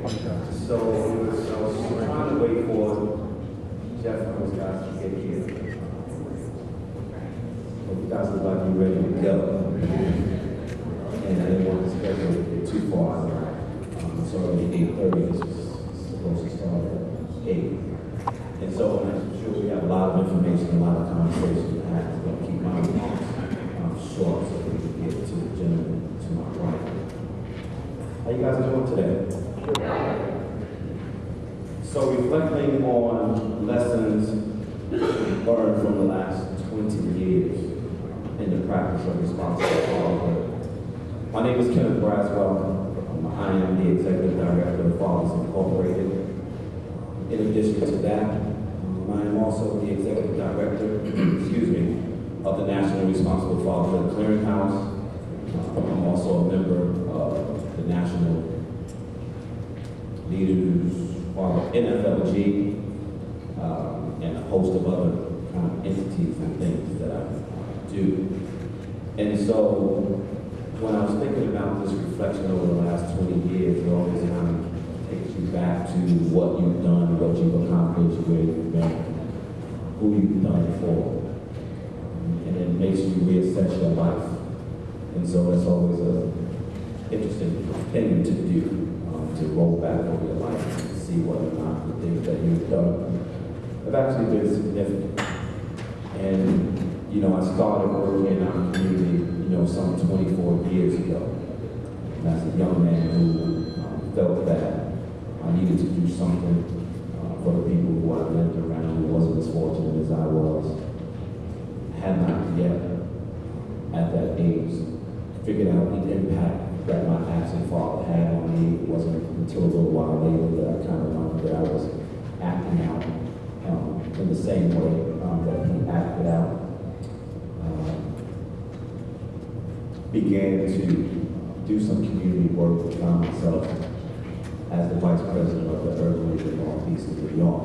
So I was trying to wait for Jeff and those guys to get here. But you guys look like you're ready to go. And I didn't want the schedule to get too far. It's already 8:30. This is supposed to start at 8. And so I'm sure we have a lot of information, a lot of conversation to have. I'm going to keep my remarks short so we can get to the gentleman to my right. How you guys doing today? So reflecting on lessons learned from the last 20 years in the practice of responsible fatherhood. My name is Kenneth Braswell. I am the Executive Director of Fathers Incorporated. In addition to that, I am also the Executive Director, of the National Responsible Fatherhood Clearinghouse. I'm also a member of the National Leaders NFLG, and a host of other kind of entities and things that I do. And so when I was thinking about this reflection over the last 20 years, it always kind of takes you back to what you've done, what you've accomplished, where you've been, who you've done it for. And it makes you reassess your life. And so it's always an interesting thing to do, to roll back over your life and see whether or not the things that you've done have actually been significant. And, I started working in our community, some 24 years ago. And as a young man who felt that I needed to do something for the people who I lived around, who wasn't as fortunate as I was, had not yet, at that age, figured out the impact that my absent father had on me. It wasn't until a little while later that I kind of learned that I was acting out in the same way that he acted out. Began to do some community work and found myself as the Vice President of the Urban League of Northeast of New York.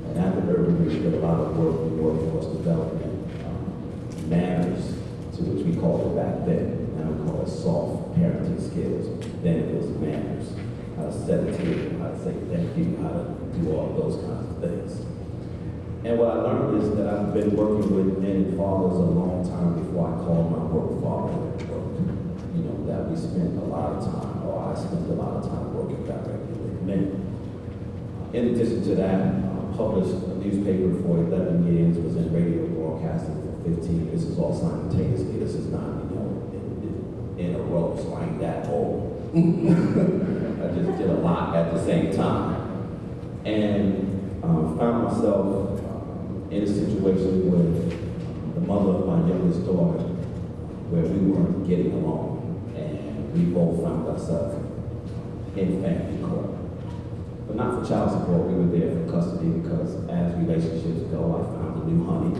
And at the Urban League, we did a lot of work in workforce development, manners, to which we called it back then. Now we call it soft parenting skills. Then it was manners, how to set a table, how to say thank you, how to do all those kinds of things. And what I learned is that I've been working with men and fathers a long time before I called my work fatherhood work. That we spent a lot of time, or I spent a lot of time working directly with men. In addition to that, published a newspaper for 11 years, was in radio broadcasting for 15. This is all simultaneously. This is not, in a row, so I ain't that old. I just did a lot at the same time. And found myself in a situation with the mother of my youngest daughter, where we weren't getting along. And we both found ourselves in family court. But not for child support, we were there for custody because as relationships go, I found a new honey.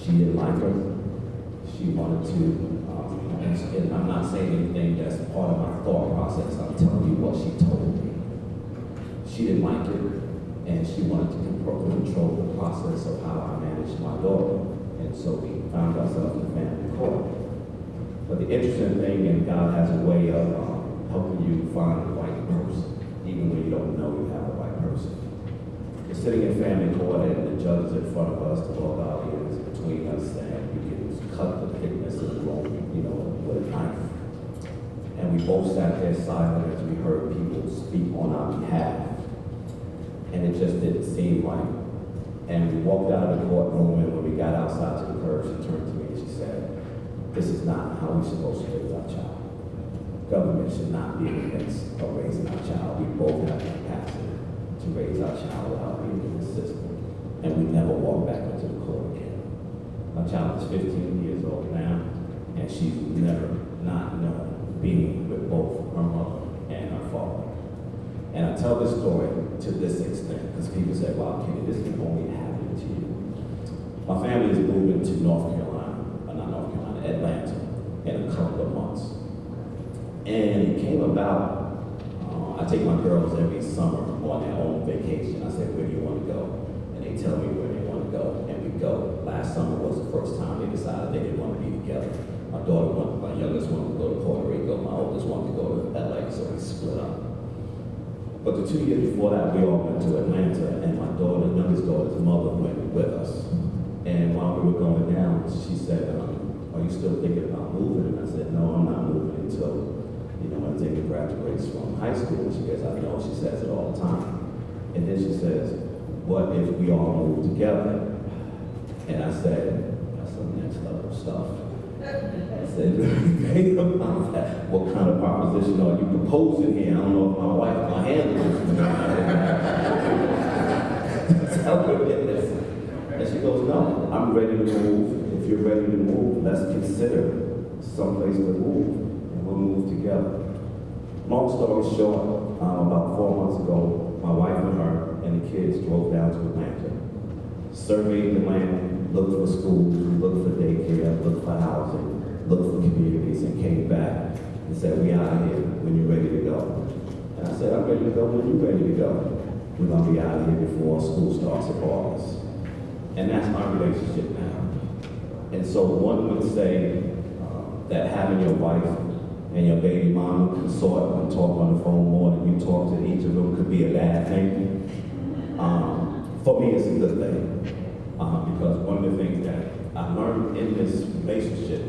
She didn't like her. She wanted to, and I'm not saying anything that's part of my thought process, I'm telling you what she told me. She didn't like it, and she wanted to control the process of how I managed my daughter. And so we found ourselves in family court. But the interesting thing, and God has a way of helping you find the right person, even when you don't know you have the right person. We're sitting in family court, and the judge is in front of us, the law guardian is between us, and we can cut the thickness of the bone, with a knife. And we both sat there silent as we heard people speak on our behalf. And it just didn't seem right. And we walked out of the courtroom, and when we got outside to the curb, she turned to me and she said, "This is not how we're supposed to raise our child. Government should not be in the midst of raising our child. We both have the capacity to raise our child without being in the system." And we never walked back into the court again. My child is 15 years old now, and she's never not known being with both her mother and her father. And I tell this story to this extent, because people say, "Wow, Kenny, this can only happen to you." My family is moving to Atlanta in a couple of months. And it came about, I take my girls every summer on their own vacation. I said, "Where do you want to go?" And they tell me where they want to go, and we go. Last summer was the first time they decided they didn't want to be together. My youngest wanted to go to Puerto Rico, my oldest wanted to go to LA, so we split up. But the 2 years before that, we all went to Atlanta, and my daughter, youngest daughter's mother, went with us. And while we were going down, she said, "Are you still thinking about moving?" And I said, "No, I'm not moving until, when Xavier graduates from high school." And she goes, "I know." She says it all the time. And then she says, "What if we all move together?" And I said, "That's some next level stuff." I said, "Think about that. What kind of proposition are you proposing here? I don't know if my wife can handle this." Tell her this. And she goes, "No, I'm ready to move. If you're ready to move, let's consider someplace to move, and we'll move together." Long story short, about 4 months ago, my wife and her and the kids drove down to Atlanta, surveyed the land, looked for schools, looked for daycare, looked for housing, looked for communities, and came back and said, "We out of here when you're ready to go." And I said, "I'm ready to go when you're ready to go. We're going to be out of here before school starts in August." And that's our relationship now. And so one would say that having your wife and your baby mama consort and talk on the phone more than you talk to each of them could be a bad thing. For me, it's a good thing. Because one of the things that I learned in this relationship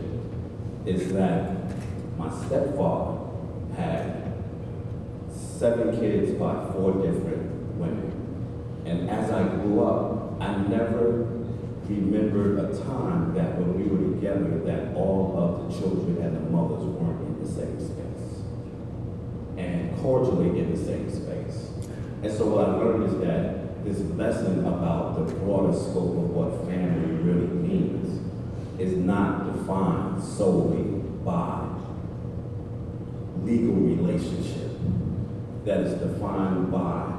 is that my stepfather had 7 kids by 4 different women. And as I grew up, I never remembered a time that when we were together that all of the children and the mothers weren't in the same space. And cordially in the same space. And so what I learned is that this lesson about the broader scope of what family really means is not defined solely by legal relationship. That is defined by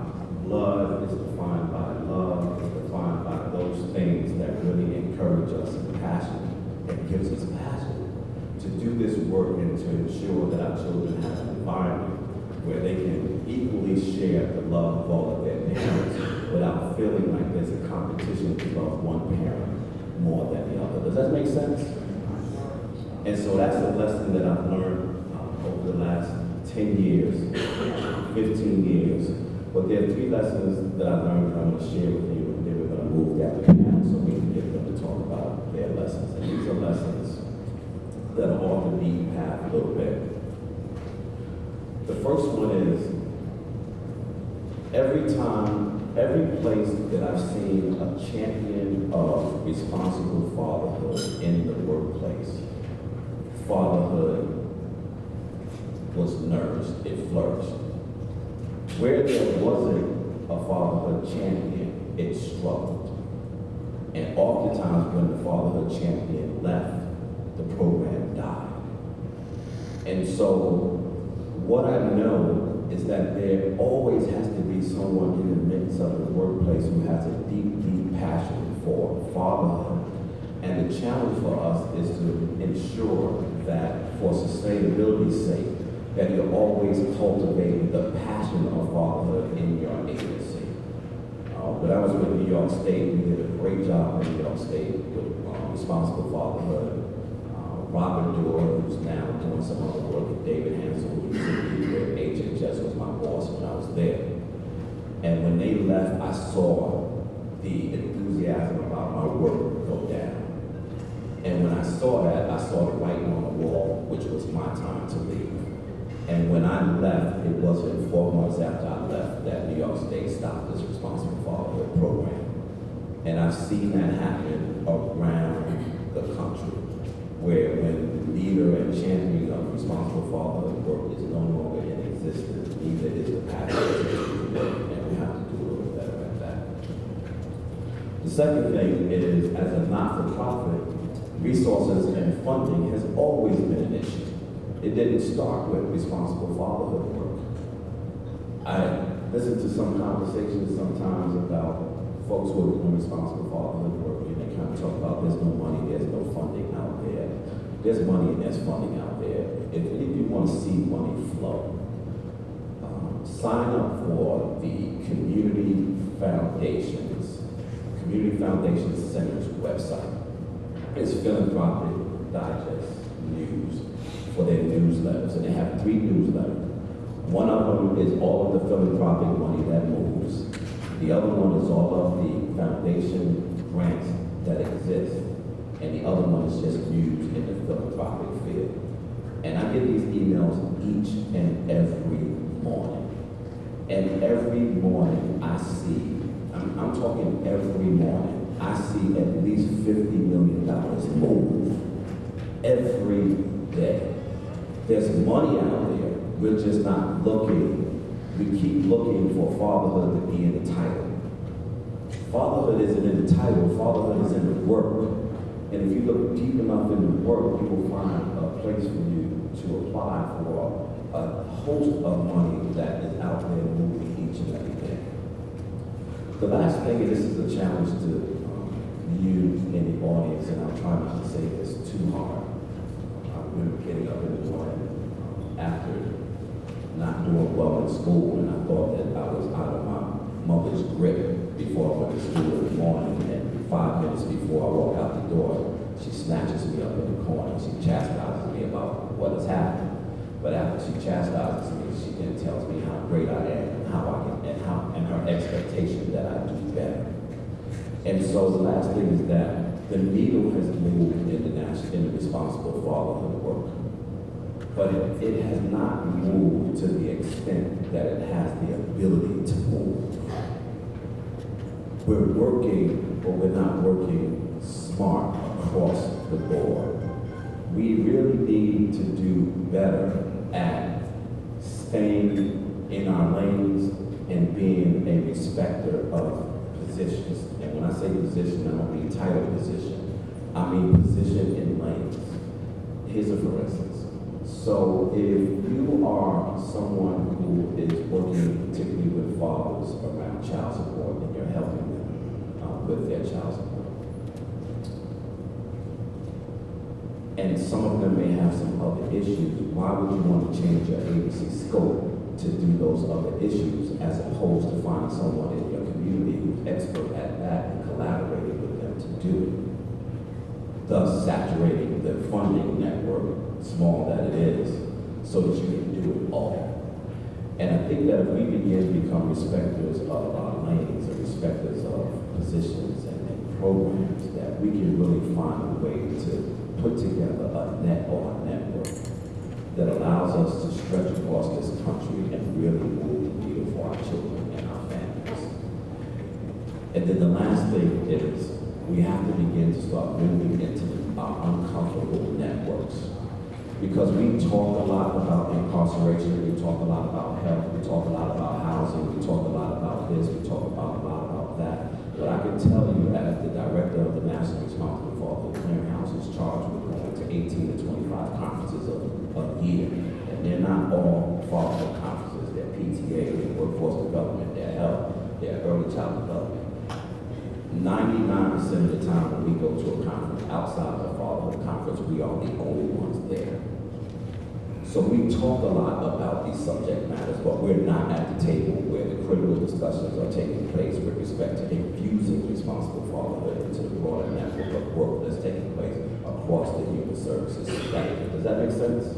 blood, is defined by love, is defined by those things that really encourage us and passion, and gives us passion to do this work and to ensure that our children have an environment where they can equally share the love of all of their parents without feeling like there's a competition to love one parent more than the other. Does that make sense? And so that's a lesson that I've learned over the last 10 years, 15 years. But there are 3 lessons that I learned that I'm going to share with you, and then we're going to move that way now so we can get them to talk about their lessons. And these are lessons that are off the beaten path a little bit. The first one is, every place that I've seen a champion of responsible fatherhood in the workplace, fatherhood was nourished, it flourished. Where there wasn't a fatherhood champion, it struggled. And oftentimes when the fatherhood champion left, the program died. And so what I know is that there always has to be someone in the midst of the workplace who has a deep, deep passion for fatherhood. And the challenge for us is to ensure that for sustainability's sake, that you're always cultivating the passion of fatherhood in your agency. When I was with New York State, we did a great job in New York State with responsible fatherhood. Robert Doerr, who's now doing some other work, and David Hansel, who's with HHS, was my boss when I was there. And when they left, I saw the enthusiasm about my work go down. And when I saw that, I saw the writing on the wall, which was my time to leave. And when I left, it wasn't 4 months after I left that New York State stopped this responsible fatherhood program. And I've seen that happen around the country, where when the leader and champion of responsible fatherhood work is no longer in existence, neither is the passion to work, and we have to do a little better at that. The second thing is, as a not-for-profit, resources and funding has always been an issue. It didn't start with responsible fatherhood work. I listen to some conversations sometimes about folks who are doing responsible fatherhood work, and they kind of talk about there's no money, there's no funding out there. There's money and there's funding out there. If you want to see money flow, sign up for the Community Foundation Center's website. It's Philanthropic Digest News for their newsletters, and they have 3 newsletters. One of them is all of the philanthropic money that moves. The other one is all of the foundation grants that exist. And the other one is just used in the philanthropic field. And I get these emails each and every morning. And every morning I see, I'm talking every morning, I see at least $50 million move every day. There's money out there. We're just not looking. We keep looking for fatherhood to be in the title. Fatherhood isn't in the title. Fatherhood is in the work. And if you look deep enough in the work, you will find a place for you to apply for a host of money that is out there moving each and every day. The last thing, and this is a challenge to you in the audience, and I'll try not to say this too hard. I remember getting up in the morning after not doing well in school, and I thought that I was out of my mother's grip before I went to school in the morning, and 5 minutes before I walk out the door, she snatches me up in the corner. She chastises me about what has happened. But after she chastises me, she then tells me how great I am and how I can, and her expectation that I do better. And so the last thing is that the needle has moved in the responsible fatherhood work. But it has not moved to the extent that it has the ability to move. We're working, but we're not working smart across the board. We really need to do better at staying in our lanes and being a respecter of positions. And when I say position, I don't mean title position. I mean position in lanes. Here's a for instance. So if you are someone who is working particularly with fathers around child support and you're helping them with their child support, and some of them may have some other issues, why would you want to change your agency scope to do those other issues as opposed to finding someone in your community who's expert at that and collaborating with them to do it? Thus saturating the funding network, small that it is, so that you can do it all. And I think that if we begin to become respecters of our lanes and respecters of positions and programs, that we can really find a way to put together a net or a network that allows us to stretch across this country and really move the needle for our children and our families. And then the last thing is we have to begin to start moving into our uncomfortable networks. Because we talk a lot about incarceration, we talk a lot about health, we talk a lot about housing, we talk a lot about this, we talk a lot about that. But I can tell you, as the director of the National Responsible Fatherhood Clearinghouse is charged with going to 18 to 25 conferences a year. And they're not all fatherhood conferences. They're PTA, they're workforce development, they're health, they're early child development. 99% of the time when we go to a conference outside of a fatherhood conference, we are the only ones there. So we talk a lot about these subject matters, but we're not at the table where the critical discussions are taking place with respect to infusing responsible fatherhood into the broader network of work that's taking place across the human services spectrum. Does that make sense?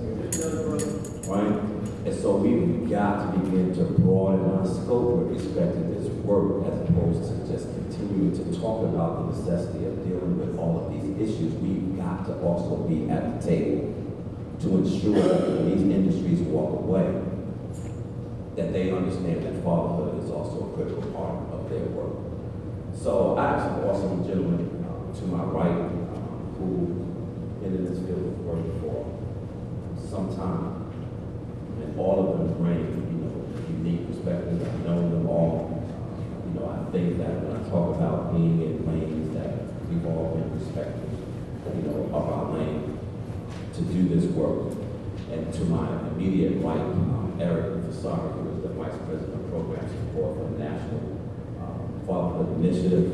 Right? And so we've got to begin to broaden our scope with respect to this work as opposed to just continuing to talk about the necessity of dealing with all of these issues. We've got to also be at the table to ensure that when these industries walk away, that they understand that fatherhood is also a critical part of their work. So I have some awesome gentlemen to my right who been in this field of work for some time, and all of them bring, unique perspectives. I've known them all. I think that when I talk about being in lanes, that we've all been respectful, of our lane to do this work. And to my immediate right, Eric Fasari, who is the Vice President of Program Support for the National Fatherhood Initiative.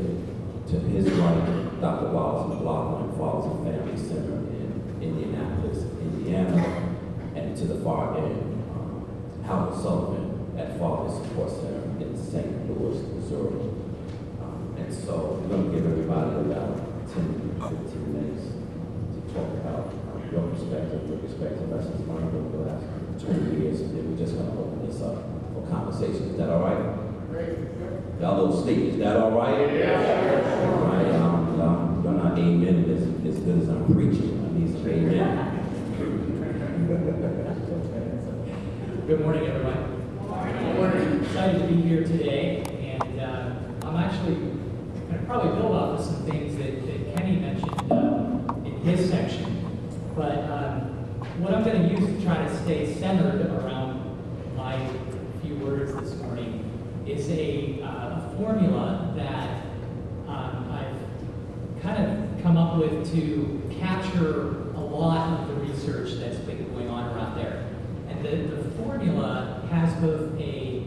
To his right, Dr. Wallace McLaughlin, Fathers and Family Center in Indianapolis, Indiana. And to the far end, Howard Sullivan at Father Support Center in St. Louis, Missouri. And so we're going to give everybody about 10 to 15 minutes to talk about your perspective with respect to lessons learned over the last 20 years, and then we're just going to open this up for conversation. Is that all right? Y'all little sleep. Is that all right? Yeah. All right. Y'all not amen as good as I'm preaching. I need some amen. Good morning, everyone. Good morning. Excited to be here today, and I'm actually going to probably build off of some things that Kenny mentioned in his section. But what I'm going to use to try to stay centered around my few words this morning is a formula that I've kind of come up with to capture a lot of the research that's been going on around there. And the formula has both a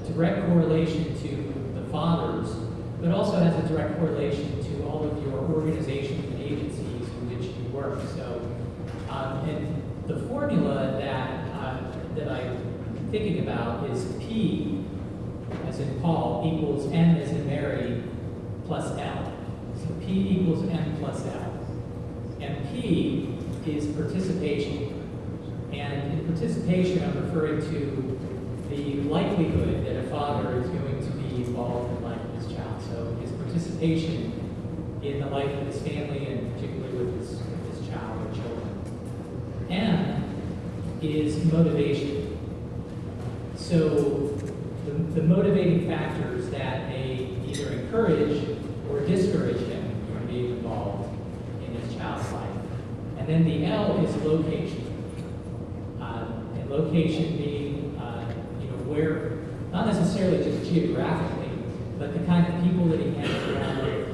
direct correlation to the fathers, but also has a direct correlation to all of your organizations and agencies in which you work. So, and the formula that I'm thinking about is P, as in Paul, equals M as in Mary, plus L. So P equals M plus L. And P is participation. And in participation, I'm referring to the likelihood that a father is going to be involved in the life of his child. So his participation in the life of his family, and particularly with his child or children. M is motivation. So the motivating factors that may either encourage or discourage him from being involved in his child's life. And then the L is location. And location being, where, not necessarily just geographically, but the kind of people that he hangs around with.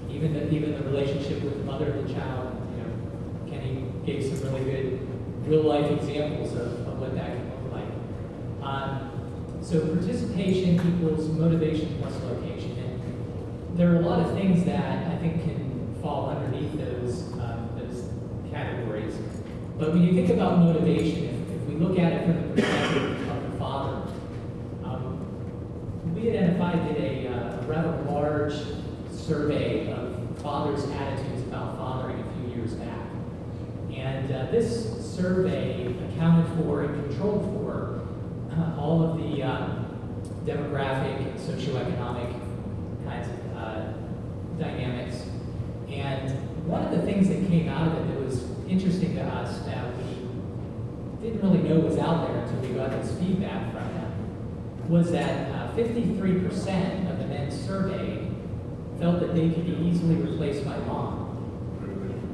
Even the relationship with the mother of the child. Kenny gave some really good real-life examples of what that can look like. So participation equals motivation plus location. And there are a lot of things that I think can fall underneath those categories. But when you think about motivation, if we look at it from the perspective of the father, we identified a rather large survey of fathers' attitudes about fathering a few years back. And this survey accounted for and controlled for all of the demographic and socioeconomic kinds of dynamics. And one of the things that came out of it that was interesting to us that we didn't really know was out there until we got this feedback from them was that 53% of the men surveyed felt that they could be easily replaced by mom.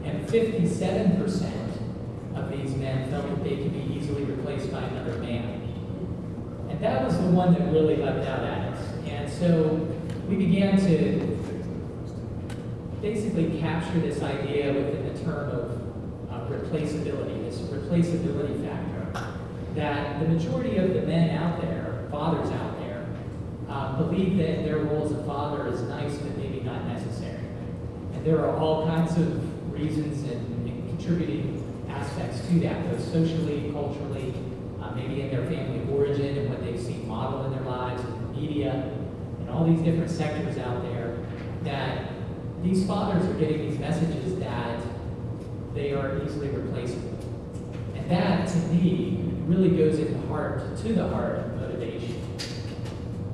And 57% of these men felt that they could be easily replaced by another man. And that was the one that really leapt out at us. And so we began to basically capture this idea within the term of replaceability, this replaceability factor, that the majority of the men out there, fathers out there, believe that their role as a father is nice but maybe not necessary. And there are all kinds of reasons and contributing aspects to that, both socially, culturally, maybe in their family of origin and what they've seen modeled in their lives, in the media, and all these different sectors out there, that these fathers are getting these messages that they are easily replaceable. And that, to me, really goes to the heart of motivation,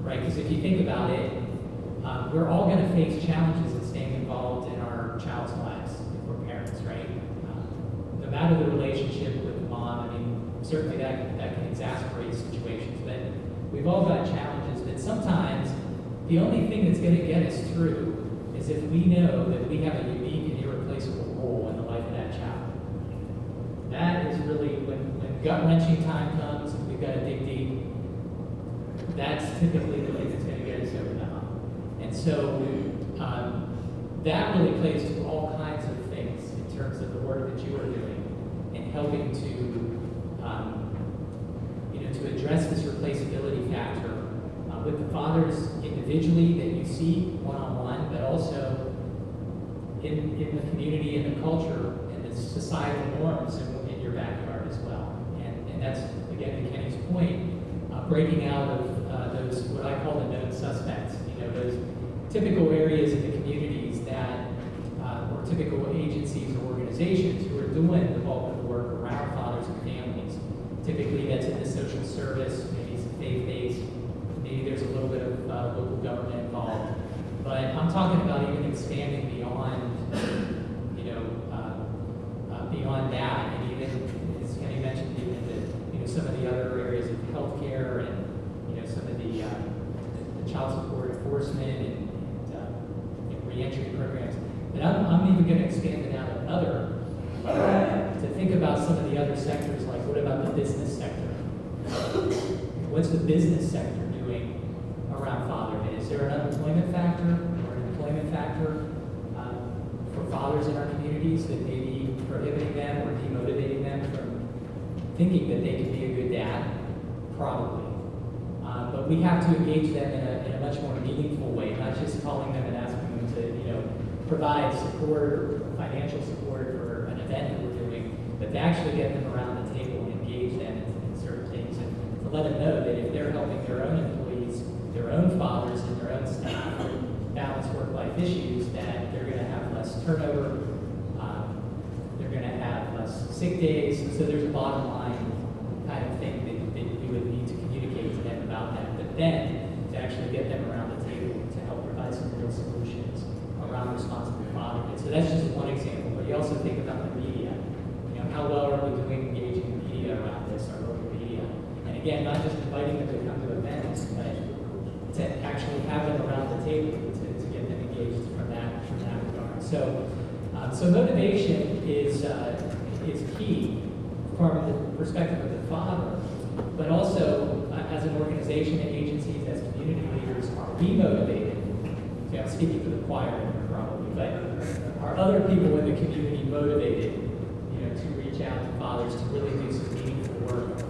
right? Because if you think about it, we're all going to face challenges in staying involved in our child's lives if we're parents, right? No matter the relationship with the mom, I mean, certainly that can exasperate situations, but we've all got challenges. But sometimes the only thing that's going to get us through is if we know that we have a unique and irreplaceable role in the life of that child. That is really, when gut-wrenching time comes and we've got to dig deep, that's typically the thing that's going to get us over the hump. And so that really plays to all kinds of things in terms of the work that you are doing in helping to address this replaceability factor with the fathers individually that you see one-on-one, but also in the community and the culture and the societal norms in your backyard as well. And that's, again, to Kenny's point, breaking out of those, what I call the known suspects, those typical areas in the communities that, or typical agencies or organizations who are doing the bulk of the work around fathers health care and, some of the child support enforcement and reentry programs. But I'm even going to expand it out to think about some of the other sectors, like what about the business sector? What's the business sector doing around fatherhood? Is there an unemployment factor or an employment factor for fathers in our communities that may be prohibiting them or demotivating them from thinking that they can be a good dad? Probably. But we have to engage them in a much more meaningful way, not just calling them and asking them to, provide support or financial support for an event that we're doing, but to actually get them around the table and engage them in certain things, and to let them know that if they're helping their own employees, their own fathers and their own staff balance work-life issues, that they're going to have less turnover, they're going to have less sick days. So there's a bottom line kind of thing that you would need to communicate to them about that, but then to actually get them around the table to help provide some real solutions around responsible fatherhood. So that's just one example, but you also think about the media. How well are we doing engaging the media around this, our local media? And again, not just inviting them to come to events, but to actually have them around the table to get them engaged from that regard. So motivation is key from the perspective of the father, but also as an organization and agencies, as community leaders, are we motivated? See, I'm speaking for the choir here probably, but are other people in the community motivated, to reach out to fathers, to really do some meaningful work, to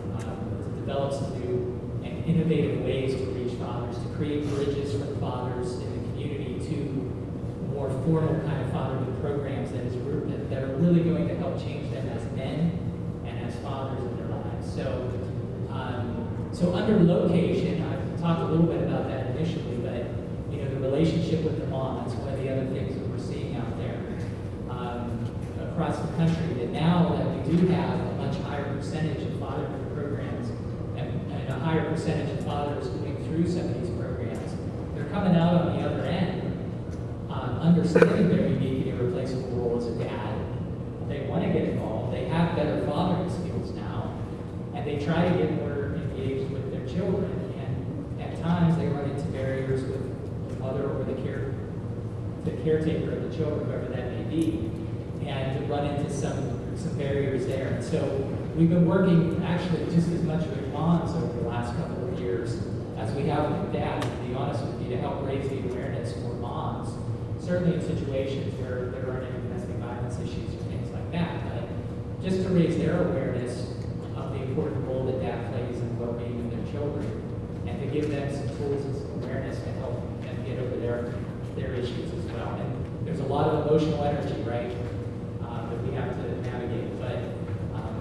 develop some new and innovative ways to reach fathers, to create bridges for the fathers in the community to more formal kind of fatherhood programs that are really going to help change them as men and as fathers in their lives. So under location, I've talked a little bit about that initially, but the relationship with the mom, that's one of the other things that we're seeing out there across the country, that now that we do have a much higher percentage of fatherhood programs and a higher percentage of fathers going through some of these programs, they're coming out on the other end, understanding their unique and irreplaceable role as a dad. They want to get involved. They have better fathering skills now, and they try to get more engaged with their children. And at times, they run into barriers with the mother or the caretaker of the children, whoever that may be, and to run into some barriers there. And so we've been working actually just as much with moms over the last couple of years as we have with dads, to be honest with you, to help raise the awareness for moms, certainly in situations where there aren't any domestic violence issues or things like that, but just to raise their awareness of the important role that dad plays in the well-being of their children, and to give them some tools and some awareness to help them get over their issues as well. And there's a lot of emotional energy, right, that we have to navigate, but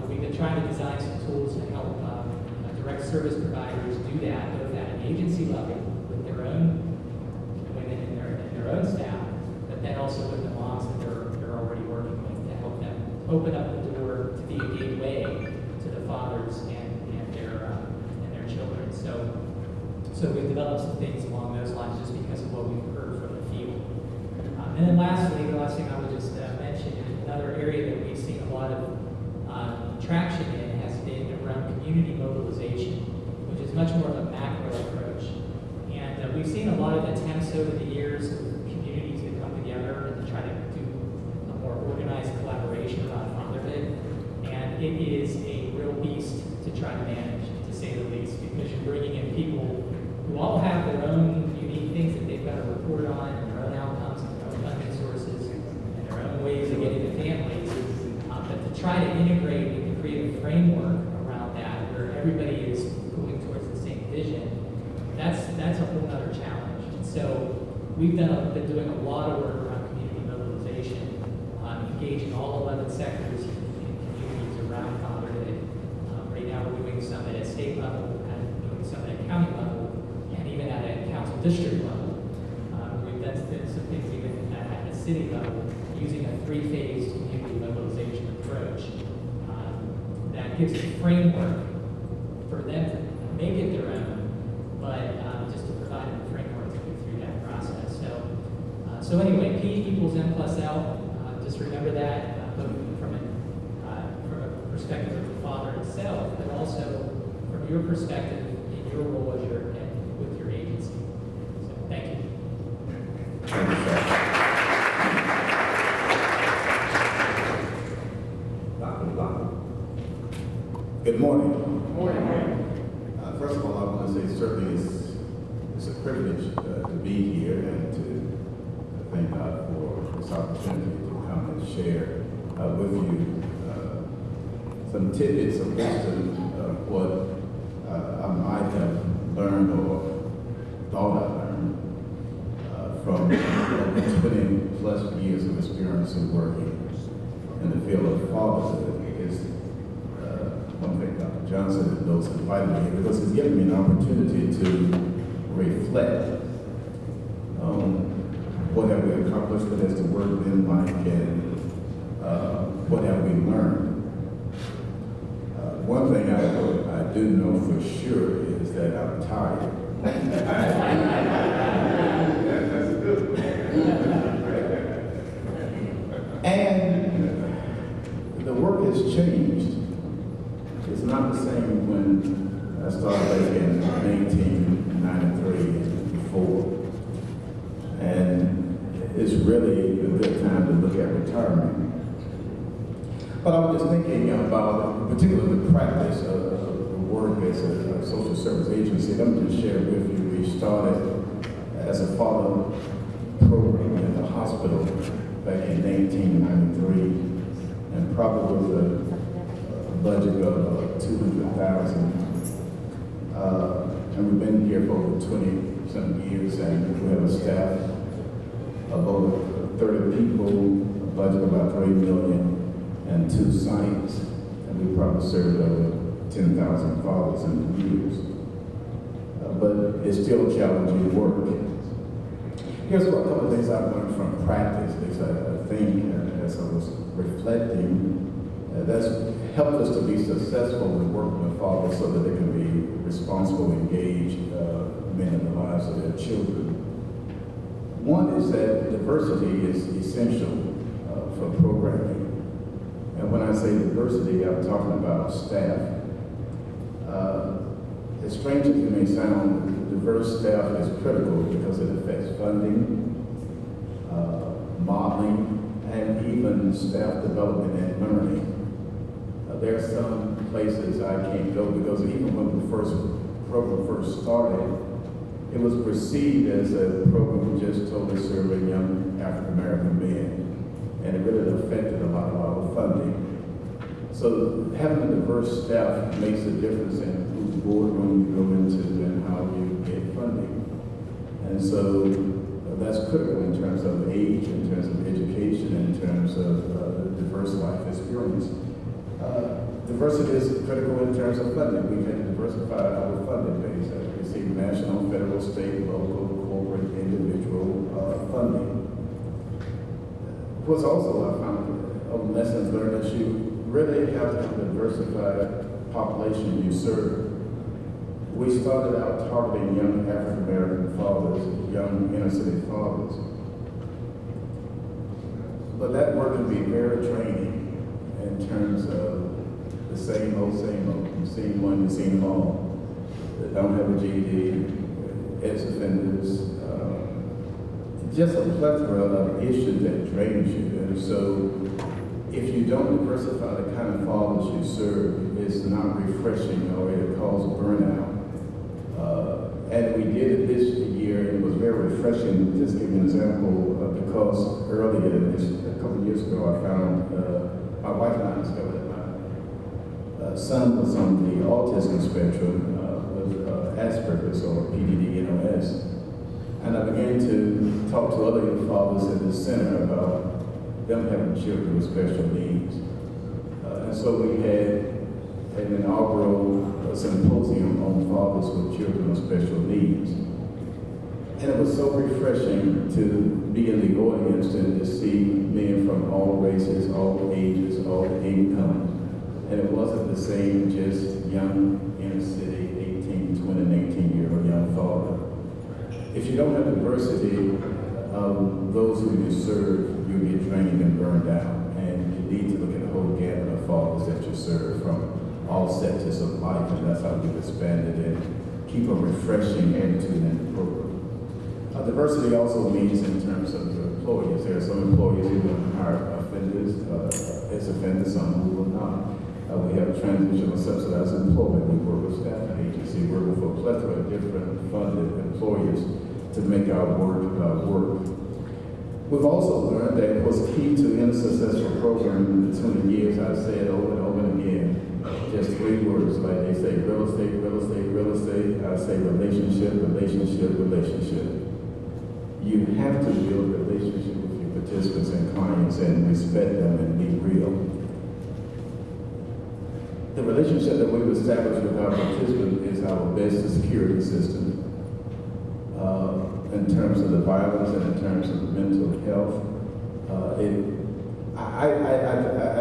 we've been trying to design some tools to help direct service providers do that, both at an agency level with their own women and their own staff, but then also with the moms that they're already working with, to help them open up the door to be a gateway to the fathers and their children. So we've developed some things along those lines just because of what we've heard from the field. And then lastly, the last thing I would just mention is another area that we've seen a lot of traction in has been around community mobilization, which is much more of a macro approach. And we've seen a lot of attempts over the years of communities that come together and to try to do a more organized collaboration around fatherhood. And it is a real beast to try to manage, to say the least, because you're bringing in people who all have their own unique things that they've got to report on, and their own outcomes, and their own funding sources, and their own ways of getting to families. But to try to integrate and to create a framework around that where everybody is going towards the same vision, that's a whole other challenge. And so we've been doing a lot of work around community mobilization, engaging all 11 sectors in communities around fatherhood. Right now we're doing some at a state level, and doing some at a county level, and even at a council district level. We've done some things even at a city level, using a 3-phase community mobilization approach that gives a framework for them to make it their own, but just to provide them a framework to go through that process. So anyway, P equals M plus L. Just remember that, both from a perspective of the father himself, but also from your perspective your role as and with your agency. So thank you. Thank you, sir. Good morning. Good morning. First of all, I want to say certainly it's a privilege to be here and to thank God for this opportunity to come and share with you some tidbits of wisdom of what I might have learned or thought I learned from over 20 plus years of experience in working in the field of fatherhood. One thing Dr. Johnson and those invited me here because it's given me an opportunity to reflect on what have we accomplished, what has the work been like, and what have we learned. One thing I do know for sure is that I'm tired. That's a good one. And the work has changed. It's not the same when I started back in 1993 and before. And it's really a good time to look at retirement. But I was just thinking about, particularly the practice of work as a social service agency. Let me just share with you, we started as a father program at the hospital back in 1993, and probably with a budget of $200,000. And we've been here for over 20-some years, and we have a staff of over 30 people, a budget of about $3 million, and 2 sites. And we probably served over 10,000 fathers in years. But it's still challenging work. Here's a couple of things I've learned from practice. There's a thing as I was reflecting that's helped us to be successful in working with fathers so that they can be responsible, engaged men in the lives of their children. One is that diversity is essential for programming. And when I say diversity, I'm talking about staff. As strange as it may sound, diverse staff is critical because it affects funding, modeling, and even staff development and learning. There are some places I can't go because even when the program first started, it was perceived as a program just totally serving young African-American men, and it really affected a lot of our funding. So having a diverse staff makes a difference in whose boardroom you go into and how you get funding. And so that's critical in terms of age, in terms of education, in terms of diverse life experience. Diversity is critical in terms of funding. We can diversify our funding base. We see national, federal, state, local, corporate, individual funding. What's also I found of lessons learned is you really have to have a diversified population you serve. We started out targeting young African-American fathers, young inner-city fathers. But that work can be very draining in terms of the same old. You've seen one, you've seen them all. That don't have a GED, ex-offenders, just a plethora of issues that drains you. And so if you don't diversify the kind of fathers you serve, it's not refreshing or it causes burnout. And we did it this year, and it was very refreshing. Just give you an example, because earlier, a couple of years ago, I found my wife and I discovered that my son was on the autism spectrum with Asperger's or PDD-NOS. And I began to talk to other young fathers in the center about them having children with special needs. And so we had an inaugural symposium on fathers with children with special needs. And it was so refreshing to be in the audience and to see men from all races, all ages, all incomes. And it wasn't the same just young inner city, 18, 20, and 18-year-old young father. If you don't have diversity of those who you serve, you'll get drained and burned out. And you need to look at the whole gamut of fathers that you serve from all sectors of life, and that's how we've expanded and keep a refreshing attitude in the program. Diversity also means in terms of the employees. There are some employees who will hire offenders, ex-offenders, some who will not. We have transitional subsidized employment. We work with staffing agency, working for a plethora of different funded employers to make our work work. We've also learned that what's key to any successful program in the 20 years, I say it over and over and again, just 3 words, like they say, real estate, real estate, real estate. I say relationship, relationship, relationship. You have to build a relationship with your participants and clients and respect them and be real. The relationship that we've established with our participants is our best security system. In terms of the violence and in terms of the mental health, I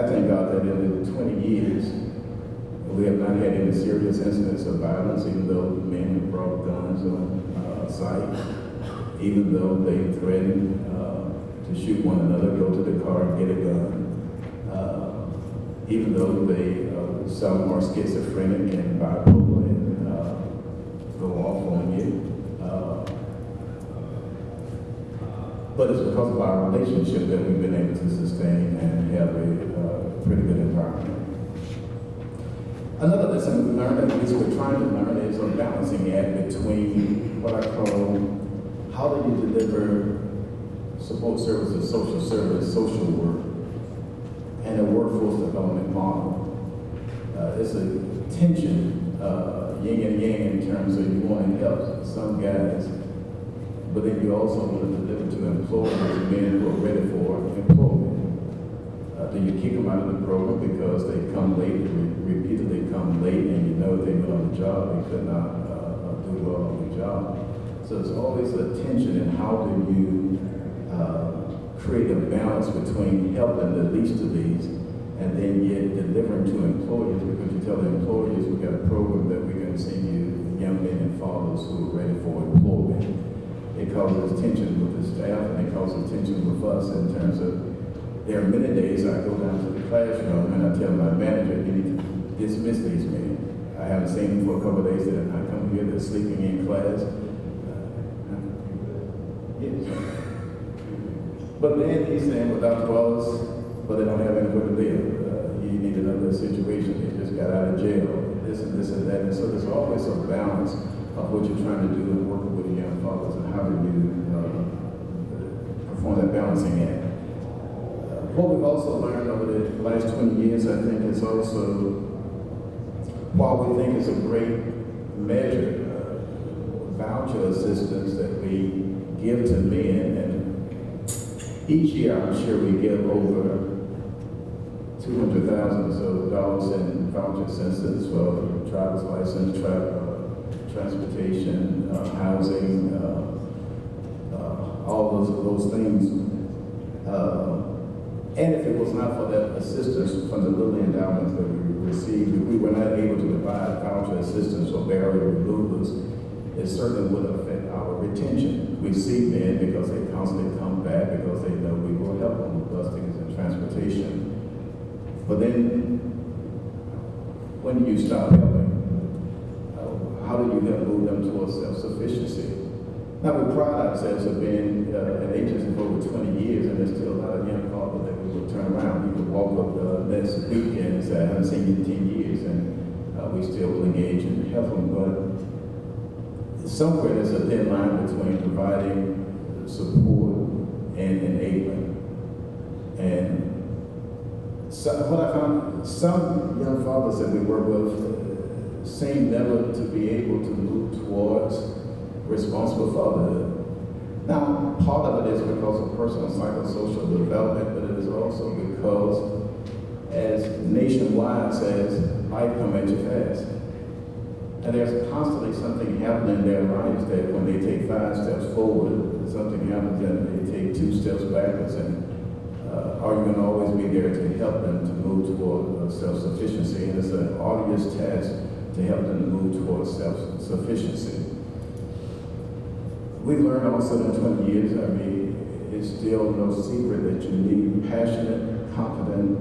thank God that in the 20 years, we have not had any serious incidents of violence, even though men have brought guns on site, even though they threatened to shoot one another, go to the car and get a gun, even though some are schizophrenic and bipolar and go off on you. But it's because of our relationship that we've been able to sustain and have a pretty good environment. Another lesson we learned, at least we're trying to learn, is a balancing act between what I call how do you deliver support services, social service, social work, and a workforce development model. It's a tension, yin and yang, in terms of you want to help some guys, but then you also want to deliver to employers, men who are ready for employment. Do you kick them out of the program because they come late, repeatedly come late, and you know if they've been on the job, they could not do well on the job. So there's always a tension in how do you create a balance between helping the least of these and then yet delivering to employers, because you tell the employers we've got a program that we're going to send you young men and fathers who are ready for employment. It causes tension with the staff and it causes tension with us in terms of, there are many days I go down to the classroom and I tell my manager, you need to dismiss these men. I haven't seen them for a couple of days that I come here, they're sleeping in class. Yes. But then he's saying, well, Dr. Wallace, but they don't have anywhere to live. You need another situation. They just got out of jail, this and that. And so there's always a balance of what you're trying to do and working with the young fathers and how do you perform that balancing act. What we've also learned over the last 20 years, I think, is also, while we think it's a great measure, voucher assistance that we give to men, and each year I'm sure we give over $200,000 or so in voucher assistance for driver's license, transportation, housing, all those things. And if it was not for that assistance from the little endowments that we received, if we were not able to provide voucher assistance or barrier removals, it certainly would affect our retention. We see men because they constantly come back because they know we will help them with bus tickets and transportation. But then, when do you stop helping? How do you help move them towards self-sufficiency? Now, we pride ourselves of being an agency for over 20 years, and there's still a lot of young fathers that we will turn around. You could walk up next weekend and say, I haven't seen you in 10 years, and we still will engage and help them. But somewhere there's a thin line between providing support and enabling. And so what I found, some young fathers that we work with seem never to be able to move towards responsible fatherhood. Now, part of it is because of personal psychosocial development, but it is also because, as nationwide says, life comes at you fast. And there's constantly something happening in their lives that when they take 5 steps forward, something happens and they take 2 steps backwards. And are you going to always be there to help them to move toward self-sufficiency? And it's an arduous task to help them to move towards self-sufficiency. We've learned also in 20 years, I mean, it's still no secret that you need passionate, confident,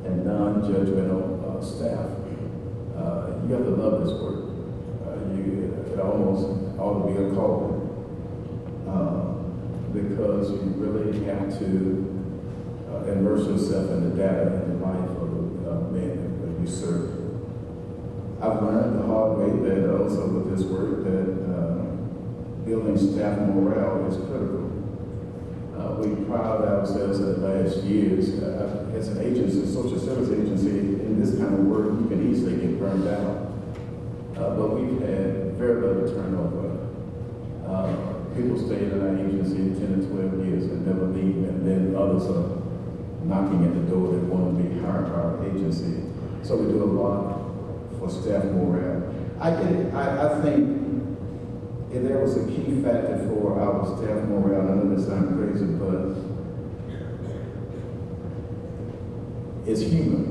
and non-judgmental staff. You have to love this work. It all ought to be a calling. Because you really have to immerse yourself in the data and the life of the man that you serve. I've learned the hard way that also with this work that building staff morale is critical. We pride ourselves in the last years as an agency, a social service agency, in this kind of work, you can easily get burned out. But we've had very little turnover. People stay in our agency 10 to 12 years and never leave, and then others are knocking at the door that want to be hired by our agency. So we do a lot for staff morale. I think if there was a key factor for our staff morale, I know this sounds crazy, but it's humor.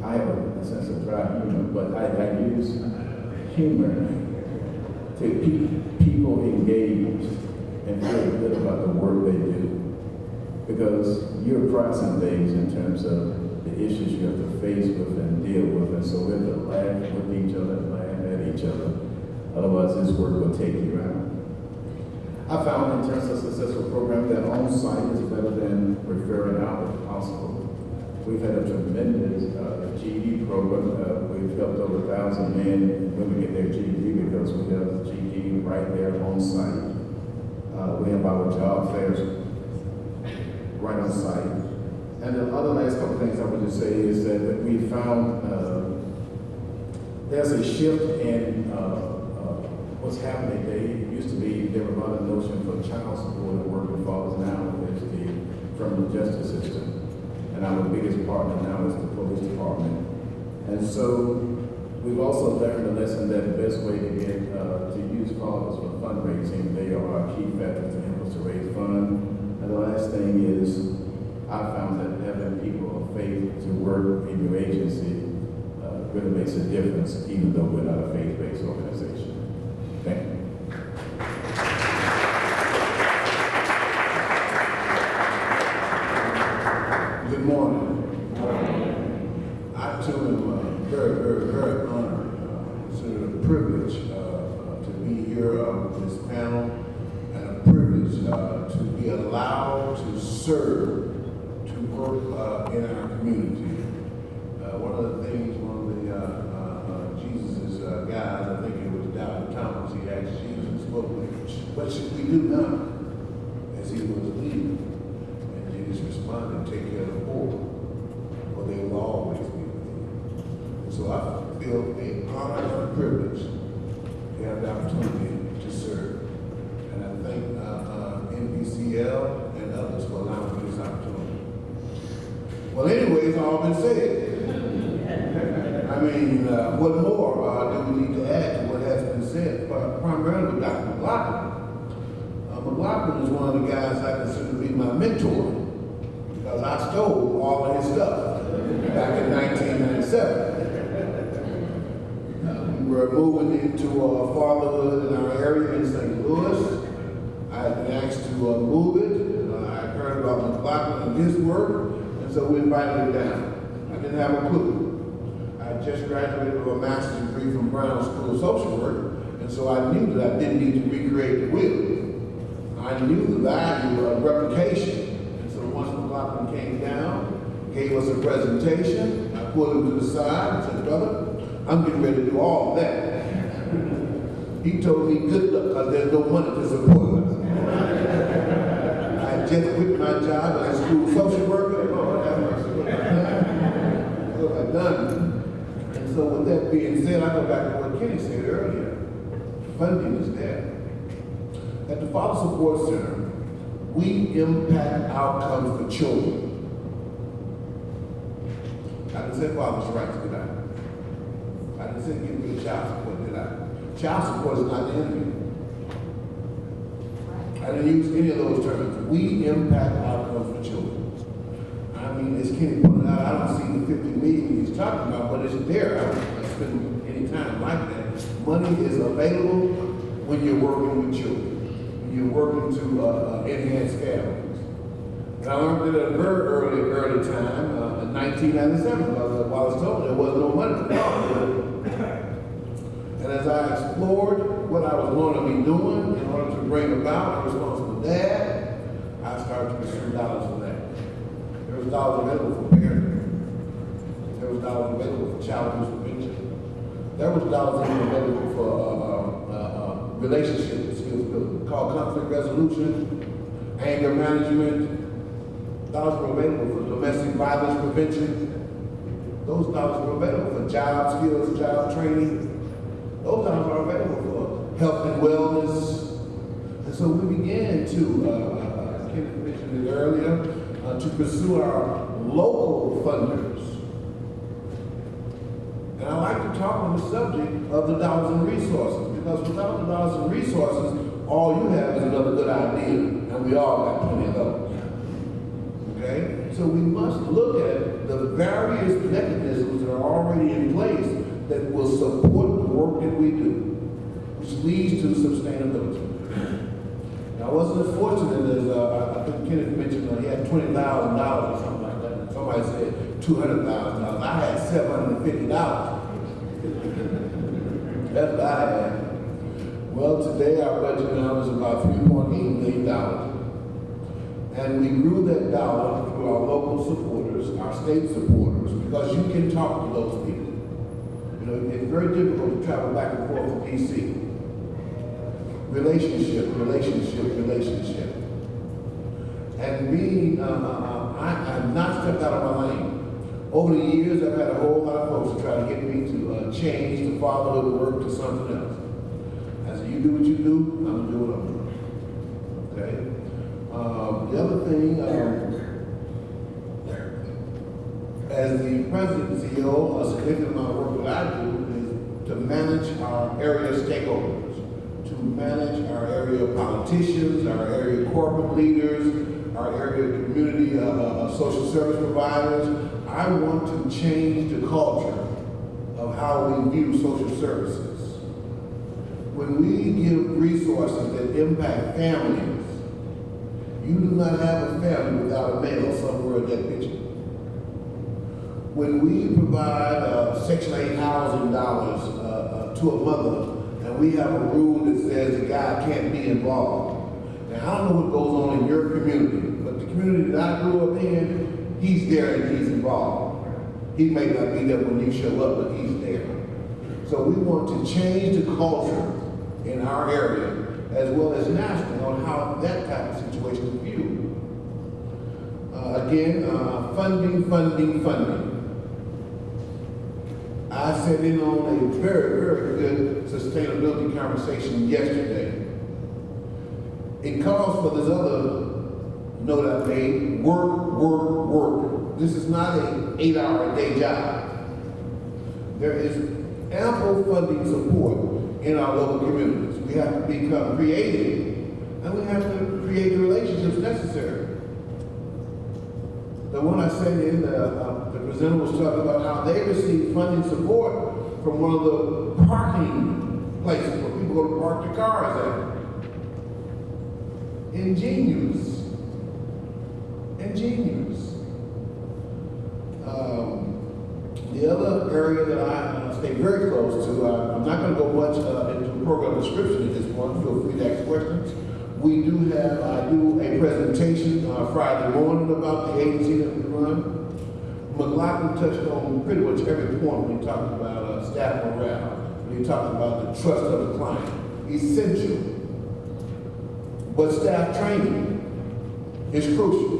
I have a sense of dry humor, but I use humor to keep people engaged and feel good about the work they do. Because you're pricing things in terms of the issues you have to face with and deal with, and so we have to laugh with each other and laugh at each other. Otherwise, this work will take you out. I found in terms of successful program that on-site is better than referring out if possible. We've had a tremendous GED program. We've helped over 1,000 men and women get their GED because we have GED right there on site. We have our job fairs right on site. And the other last couple things I would just say is that we found there's a shift in what's happening. There were a lot of notion for child support and working fathers. Now is the criminal justice system. And our biggest partner now is the police department. And so we've also learned a lesson that the best way to get to use fathers for fundraising, they are a key factor to help us to raise funds. And the last thing is, I found that having people of faith to work in your agency really makes a difference, even though we're not a faith-based organization. Thank you. Good morning. I too am very honored. Consider it a privilege to be here on this panel, and a privilege to be allowed to serve, to work in our community. One of the things, Jesus' guys, I think it was Dr. Thomas, he asked Jesus, what should we do now as he was leaving? And Jesus responded, take care of the poor, for they will always be with you. And so I feel an honor and a privilege to have the opportunity to serve. And I thank NBCL and others for allowing me this opportunity. Well, anyways, all been said. I mean, what more do we need to add to what has been said? Primarily Dr. McLaughlin. McLaughlin is one of the guys I consider to be my mentor, because I stole all of his stuff back in 1997. We were moving into Fatherhood in our area in St. Louis. I had been asked to move it. I heard about McLaughlin and his work, and so we invited him down. I didn't have a clue. I just graduated with a master's degree from Brown School of Social Work, and so I knew that I didn't need to recreate the wheel. I knew the value of replication, and so once McLaughlin came down, gave us a presentation, I pulled him to the side and said, brother, I'm getting ready to do all of that. He told me, good luck, because there's no money to support us. I just quit my job as a school social worker. Lord have mercy. What I've done. And so with that being said, I go back to what Kenny said earlier. Funding is there. At the Father Support Center, we impact outcomes for children. I didn't say father's rights, did I? I didn't say give me child support, did I? Child support is not the enemy. I didn't use any of those terms. We impact outcomes for children. I mean, as Kenny pointed out, I don't see the 50 million he's talking about, but it's there. I don't spend any time like that. Money is available when you're working with children. When you're working to enhance families. And I learned that at a very early time, in 1997, while I was told there was no money. And as I explored what I was going to be doing in order to bring about a responsible dad, I started to pursue dollars for that. There was dollars available for parenting. There was dollars available for child abuse prevention. There was dollars available for relationship skills building, called conflict resolution, anger management. Dollars were available for domestic violence prevention. Those dollars were available for job skills, job training. Those dollars are available for health and wellness. And so we began to, Kenneth mentioned it earlier, to pursue our local funders. And I like to talk on the subject of the dollars and resources, because without the dollars and resources, all you have is another good idea, and we all got plenty of those. Okay? So we must look at the various mechanisms that are already in place that will support the work that we do, which leads to sustainability. Now, I wasn't as fortunate as I think Kenneth mentioned he had $20,000 or something like that. Somebody said $200,000. I had $750. That's what I had. Well, today our budget now is about $3.8 million. And we grew that dollar through our local supporters, our state supporters, because you can talk to those people. You know, it's very difficult to travel back and forth to DC. Relationship. And being, I've not stepped out of my lane. Over the years, I've had a whole lot of folks try to get me to change the fatherhood work to something else. I said, you do what you do, I'm gonna do what I'm doing. Okay? The other thing, as the president and CEO, a significant amount of work that I do is to manage our area stakeholders, to manage our area politicians, our area corporate leaders, our area community social service providers. I want to change the culture of how we view social services. When we give resources that impact families, you do not have a family without a male somewhere in that picture. When we provide Section 8 housing dollars to a mother, and we have a rule that says the guy can't be involved. Now, I don't know what goes on in your community, but the community that I grew up in, he's there and he's involved. He may not be there when you show up, but he's there. So we want to change the culture in our area, as well as nationally, on how that type of situation is viewed. Funding. I sat in on a very, very good sustainability conversation yesterday. It calls for this other note I made, work. This is not an 8-hour-a-day job. There is ample funding support in our local communities. We have to become creative, and we have to create the relationships necessary. The one I said in, the presenter was talking about how they receive funding support from one of the parking places where people go to park their cars at. Ingenious. The other area that I stay very close to, I'm not going to go much into program description at this point. Feel free to ask questions. I do a presentation Friday morning about the agency that we run. McLaughlin touched on pretty much every point when he talked about staff morale, when he talked about the trust of the client. Essential. But staff training is crucial.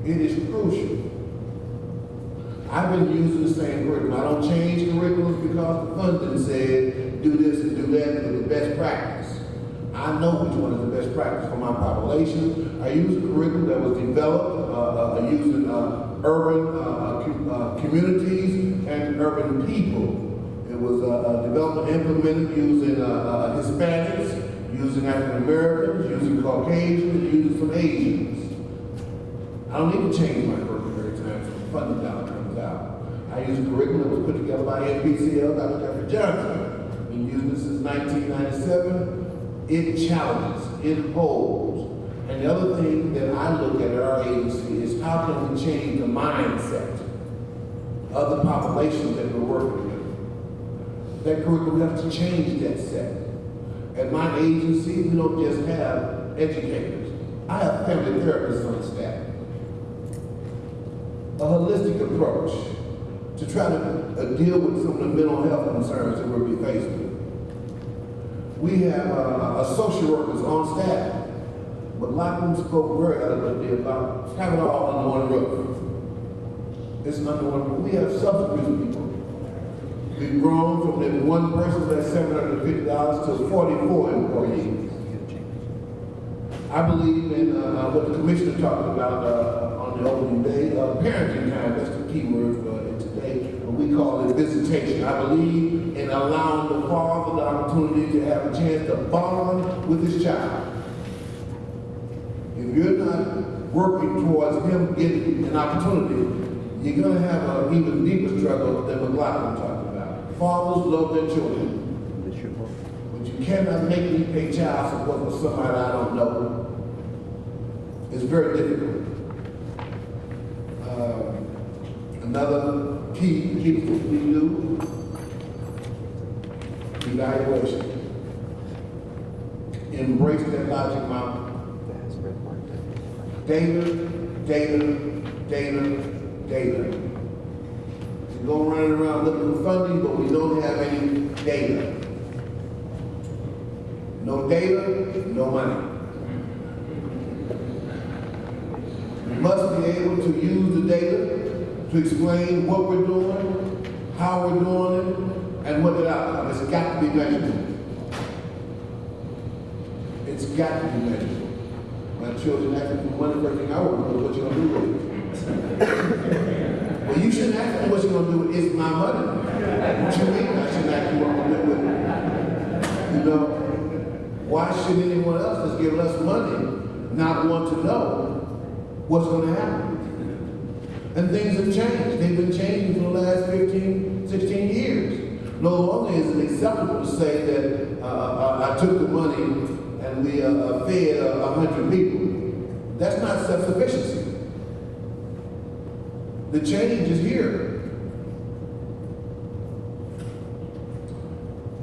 It is crucial. I've been using the same curriculum. I don't change curriculums because the funding said do this and do that with the best practice. I know which one is the best practice for my population. I use a curriculum that was developed using urban communities and urban people. It was developed and implemented using Hispanics, using African Americans, using Caucasians, using some Asians. I don't need to change my curriculum every time some funding dollar comes out. I use a curriculum that was put together by NPCL, Dr. Jeffrey Johnson. Been using it since 1997. It challenges, it holds. And the other thing that I look at our agency is how can we change the mindset of the population that we're working with. That curriculum has to change that set. At my agency, we don't just have educators. I have family therapists on staff. A holistic approach to try to deal with some of the mental health concerns that we'll be faced with. We have social workers on staff, but Lockwood spoke very eloquently about having it all under one roof. It's under one roof. We have substance abuse people. We've grown from that one person that's $750 to 44 employees. I believe in what the commissioner talked about on the opening day, parenting time. That's the key word for today. We call it visitation. I believe in allowing the father the opportunity to have a chance to bond with his child. If you're not working towards him getting an opportunity, you're going to have an even deeper struggle than McLaughlin talked about. Fathers love their children. But you cannot make me pay child support for somebody I don't know. It's very difficult. Another key that we do, evaluation. Embrace that logic model. Data, data, data, data. We go running around looking for funding, but we don't have any data. No data, no money. We must be able to use the data to explain what we're doing, how we're doing it, and what the outcome. It's got to be measurable. It's got to be measurable. My children ask me for money, first thing I want to know what you're going to do with it. Well, you shouldn't ask me what you're going to do with it. It's my money. What you mean I shouldn't ask you what I'm going to do with it? You know, why should anyone else that's giving us money not want to know what's going to happen? And things have changed. They've been changing for the last 15, 16 years. No longer is it acceptable to say that I took the money and we fed 100 people. That's not self-sufficiency. The change is here.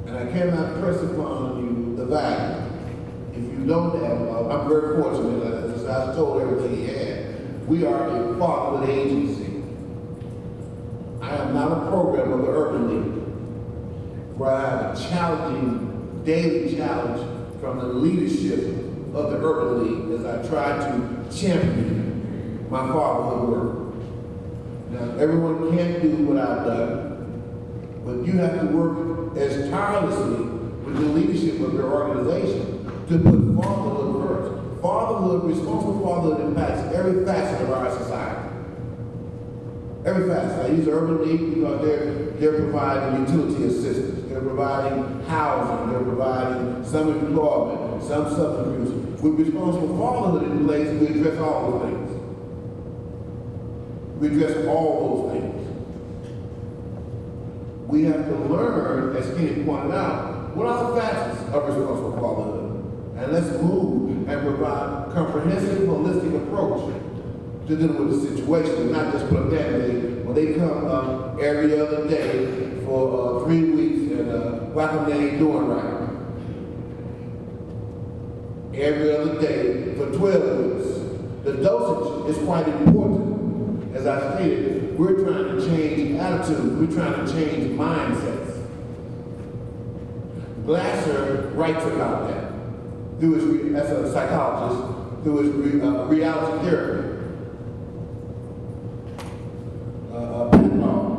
And I cannot press upon you the value. If you don't have, I'm very fortunate, as I told everything he had. We are a fatherhood agency. I am not a program of the Urban League, where I have a challenging, daily challenge from the leadership of the Urban League as I try to champion my fatherhood work. Now, everyone can't do what I've done, but you have to work as tirelessly with the leadership of your organization to put fatherhood first. Fatherhood, responsible fatherhood impacts every facet of our society. Every facet. I use the Urban League because they're providing utility assistance. They're providing housing. They're providing some employment, some substance abuse. With responsible fatherhood in place, we address all those things. We address all those things. We have to learn, as Kenny pointed out, what are the facets of responsible fatherhood? And let's move and provide comprehensive, holistic approach to dealing with the situation, and not just put a band-aid. When they come every other day for 3 weeks and whack them, they ain't doing right. Every other day for 12 weeks. The dosage is quite important. As I stated, we're trying to change attitudes. We're trying to change mindsets. Glasser writes about that. As a psychologist, through his reality therapy.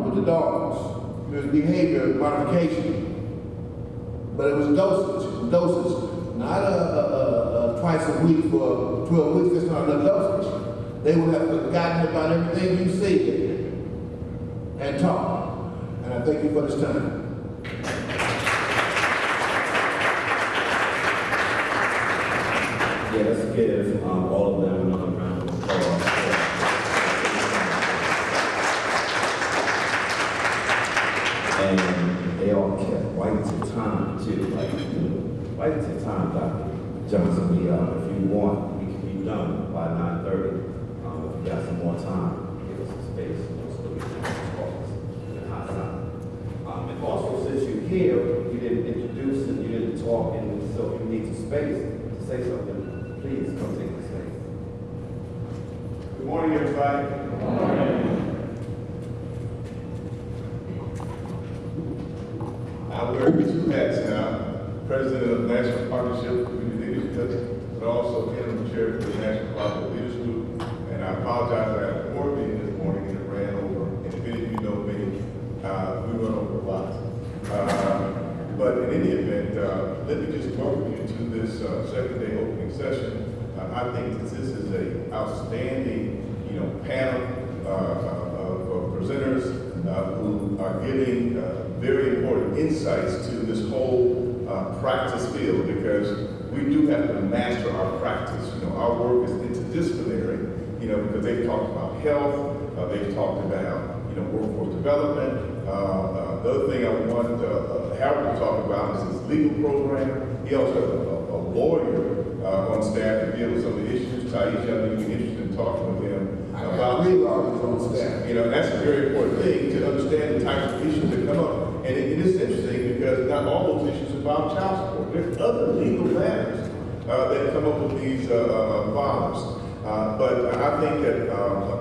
With the dogs, there was behavior modification, but it was dosage, not twice a week for 12 weeks. That's not enough dosage. They would have forgotten about everything you said and taught. And I thank you for this time. Yeah, let's give all of them another round of applause. And they all kept right to time, too. Like, right to time, Dr. Johnson. If you want, we can be done by 9:30. If you got some more time, give us some space. So we can talk in the hot side. And also, since you're here, here, you didn't introduce and you didn't talk, and so if you need some space to say something, please come take the space. Good morning, everybody. Good morning. I wear two hats now, President of the National Partnership for Community Leadership, but also interim chair for the National Partnership Leaders Group. And I apologize, I had a board meeting this morning and it ran over. And if any of you know me, we run over a lot. But in any event, let me just welcome you to this second day opening session. I think that this is an outstanding, panel of presenters who are giving very important insights to this whole practice field, because we do have to master our practice. Our work is interdisciplinary, because they've talked about health, they've talked about, workforce development. The other thing I want Harold to talk about is his legal program. He also has a lawyer on staff to deal with some of the issues. Taisha, I think you'd be interested in talking with him about. Three lawyers on staff. That's a very important thing, to understand the types of issues that come up. And it is interesting because not all those issues involve child support. There's other legal matters that come up with these fathers. But I think that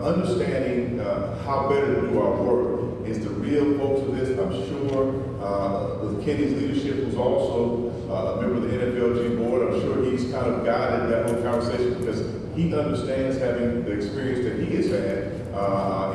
understanding how better to do our work is the real focus of this. I'm sure with Kenny's leadership, who's also a member of the NFLG board, I'm sure he's kind of guided that whole conversation, because he understands, having the experience that he has had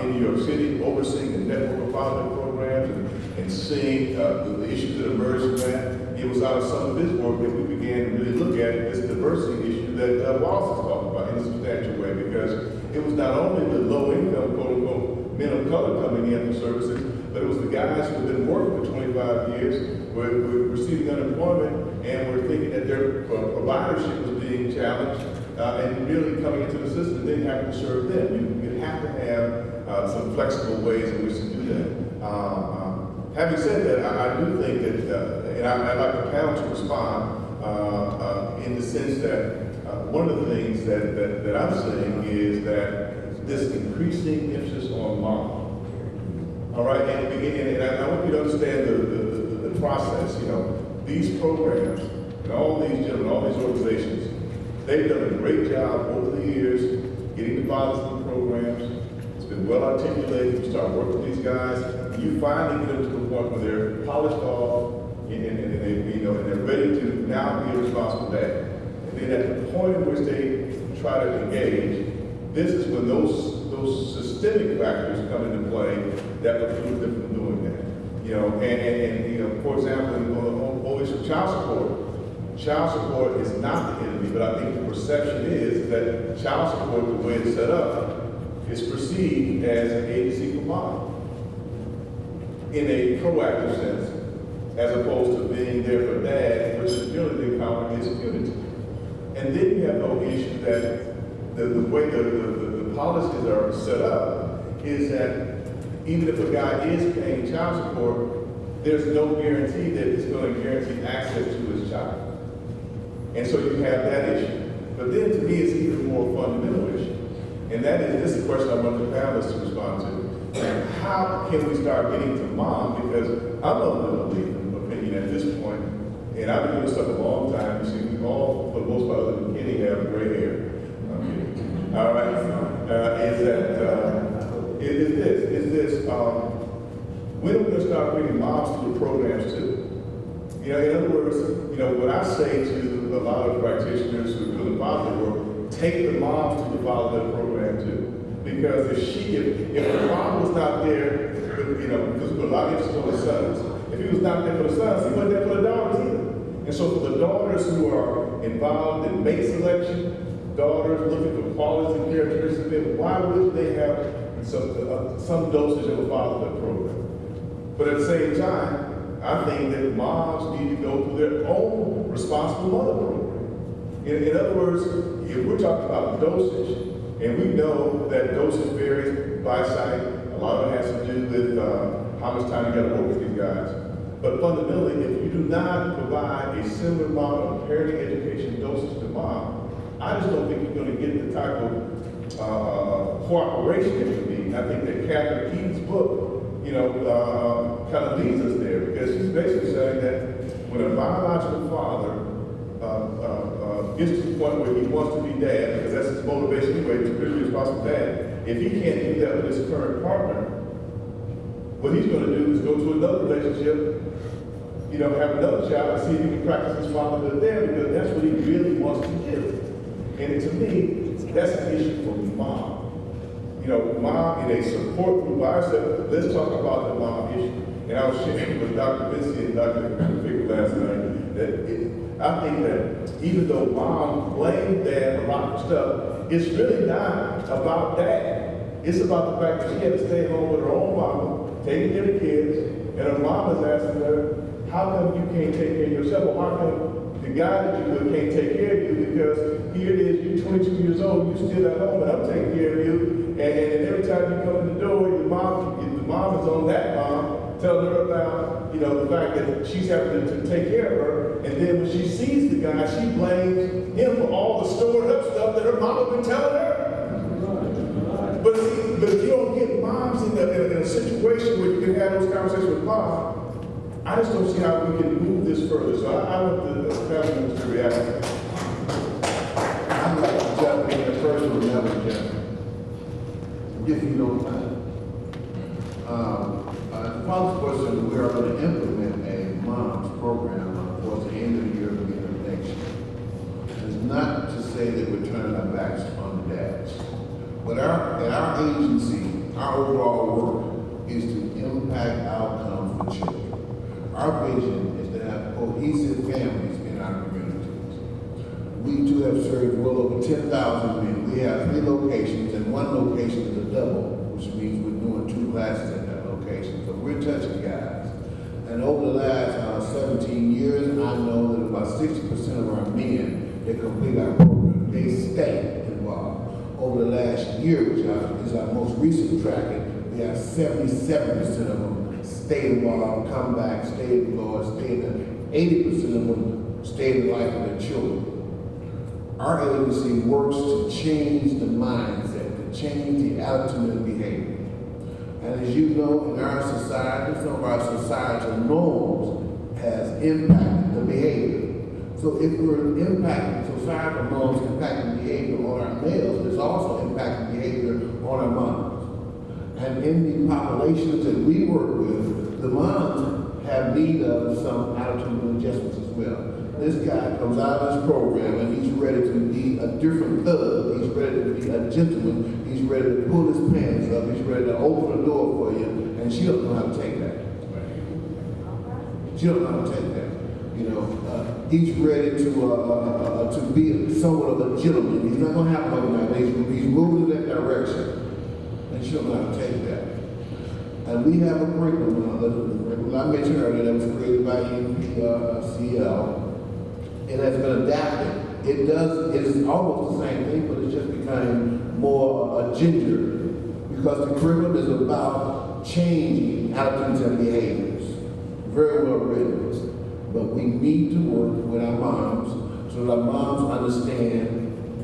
in New York City, overseeing the network of fatherhood programs and seeing the issues that emerged from that. It was out of some of his work that we began to really look at this diversity issue that Wallace is talking about in a substantial way, because it was not only the low-income, quote-unquote, men of color coming in for services, but it was the guys who have been working for 25 years, were receiving unemployment, and were thinking that their providership was being challenged, and really coming into the system, then having to serve them. You have to have some flexible ways in which to do that. Having said that, I do think that, and I'd like the panel to respond in the sense that one of the things that I'm saying is that this increasing emphasis on mom. All right, and I want you to understand the process. These programs and all these gentlemen, all these organizations, they've done a great job over the years getting the fathers in the programs. It's been well articulated. You start working with these guys, and you finally get them to the point where they're polished off and they're ready to now be a responsible dad. And then at the point in which they try to engage, this is when those systemic factors come into play that preclude them from doing that. For example, on the whole issue of child support is not the enemy, but I think the perception is that child support, the way it's set up, is perceived as an agency for mom in a proactive sense, as opposed to being there for dad, which is really the economy is punitive. And then you have no issue that the way the policies are set up is that even if a guy is paying child support, there's no guarantee that it's going to guarantee access to his child. And so you have that issue. But then to me, it's even more fundamental issue. And that is, this is a question I want the panelists to respond to. How can we start getting to mom? Because I'm of the opinion at this point, and I've been doing this stuff a long time. You see, we all, for the most part, other than Kenny, have gray hair. All right, when are we going to start bringing moms to the programs too? In other words, what I say to a lot of practitioners who do the fatherhood work, take the moms to the fatherhood program too. Because if the mom was not there, because we put a lot of emphasis on the sons, if he was not there for the sons, he wasn't there for the daughters either. And so for the daughters who are involved in mate selection, daughters looking for qualities and characteristics of them, why wouldn't they have some dosage of a fatherhood program? But at the same time, I think that moms need to go through their own responsible mother program. In other words, if we're talking about dosage, and we know that dosage varies by site, a lot of it has to do with how much time you got to work with these guys. But fundamentally, if you do not provide a similar amount of parenting education dosage to mom, I just don't think you're going to get the type of cooperation that you need. I think that Catherine Keaton's book, kind of leads us there, because she's basically saying that when a biological father gets to the point where he wants to be dad, because that's his motivation anyway, to be a responsible dad, if he can't do that with his current partner, what he's going to do is go to another relationship, have another child and see if he can practice his fatherhood there, because that's what he really wants to do. And to me, that's an issue for mom. Mom in a support group. I said, let's talk about the mom issue. And I was sharing with Dr. Vinci and Dr. Fick last night that I think that even though mom blamed dad a lot of stuff, it's really not about dad. It's about the fact that she had to stay home with her own mama, taking care of the kids, and her mom is asking her, how come you can't take care of yourself? Or how come the guy that you with can't take care of you? Because here it is, you're 22 years old, you still at home, and I'm taking care of you. And every time you come in the door, the mom is on that mom, telling her about, the fact that she's having to take care of her. And then when she sees the guy, she blames him for all the stored up stuff that her mama been telling her. But if you don't get moms in a situation where you can have those conversations with mom, I just don't see how we can move this further. So I want the family members to react. I'd like to jump in at first with another gentleman, if you don't mind. The father's question, we are going to implement a mom's program towards the end of the year, beginning of next year. It's not to say that we're turning our backs on the dads. But at our agency, our overall work is to impact outcomes for children. Our vision is to have cohesive families in our communities. We too have served well over 10,000 men. We have 3 locations, and 1 location is a double, which means we're doing 2 classes at that location. So we're touching guys. And over the last 17 years, I know that about 60% of our men that complete our program, they stay involved. Over the last year, which is our most recent tracking, we have 77% of them stay involved, come back, stay in the Lord, stay in the 80% of them stay in the life of their children. Our agency works to change the mindset, to change the attitude and behavior. And as you know, in our society, some of our societal norms has impacted the behavior. So if we're impacting societal norms, impacting behavior on our males, it's also impacting behavior on our moms. And in the populations that we work with, the moms have need of some attitudinal adjustments as well. This guy comes out of this program and he's ready to be a different thug. He's ready to be a gentleman. He's ready to pull his pants up. He's ready to open the door for you. And she don't know how to take that. She don't know how to take that. He's ready to be somewhat of a gentleman. He's not going to have no organization. He's moving in that direction. And she don't know how to take that. And we have a curriculum, I mentioned earlier, that was created by NFLG. It has been adapted. It is almost the same thing, but it's just becoming more ginger, because the curriculum is about changing attitudes and behaviors. Very well written. But we need to work with our moms so that our moms understand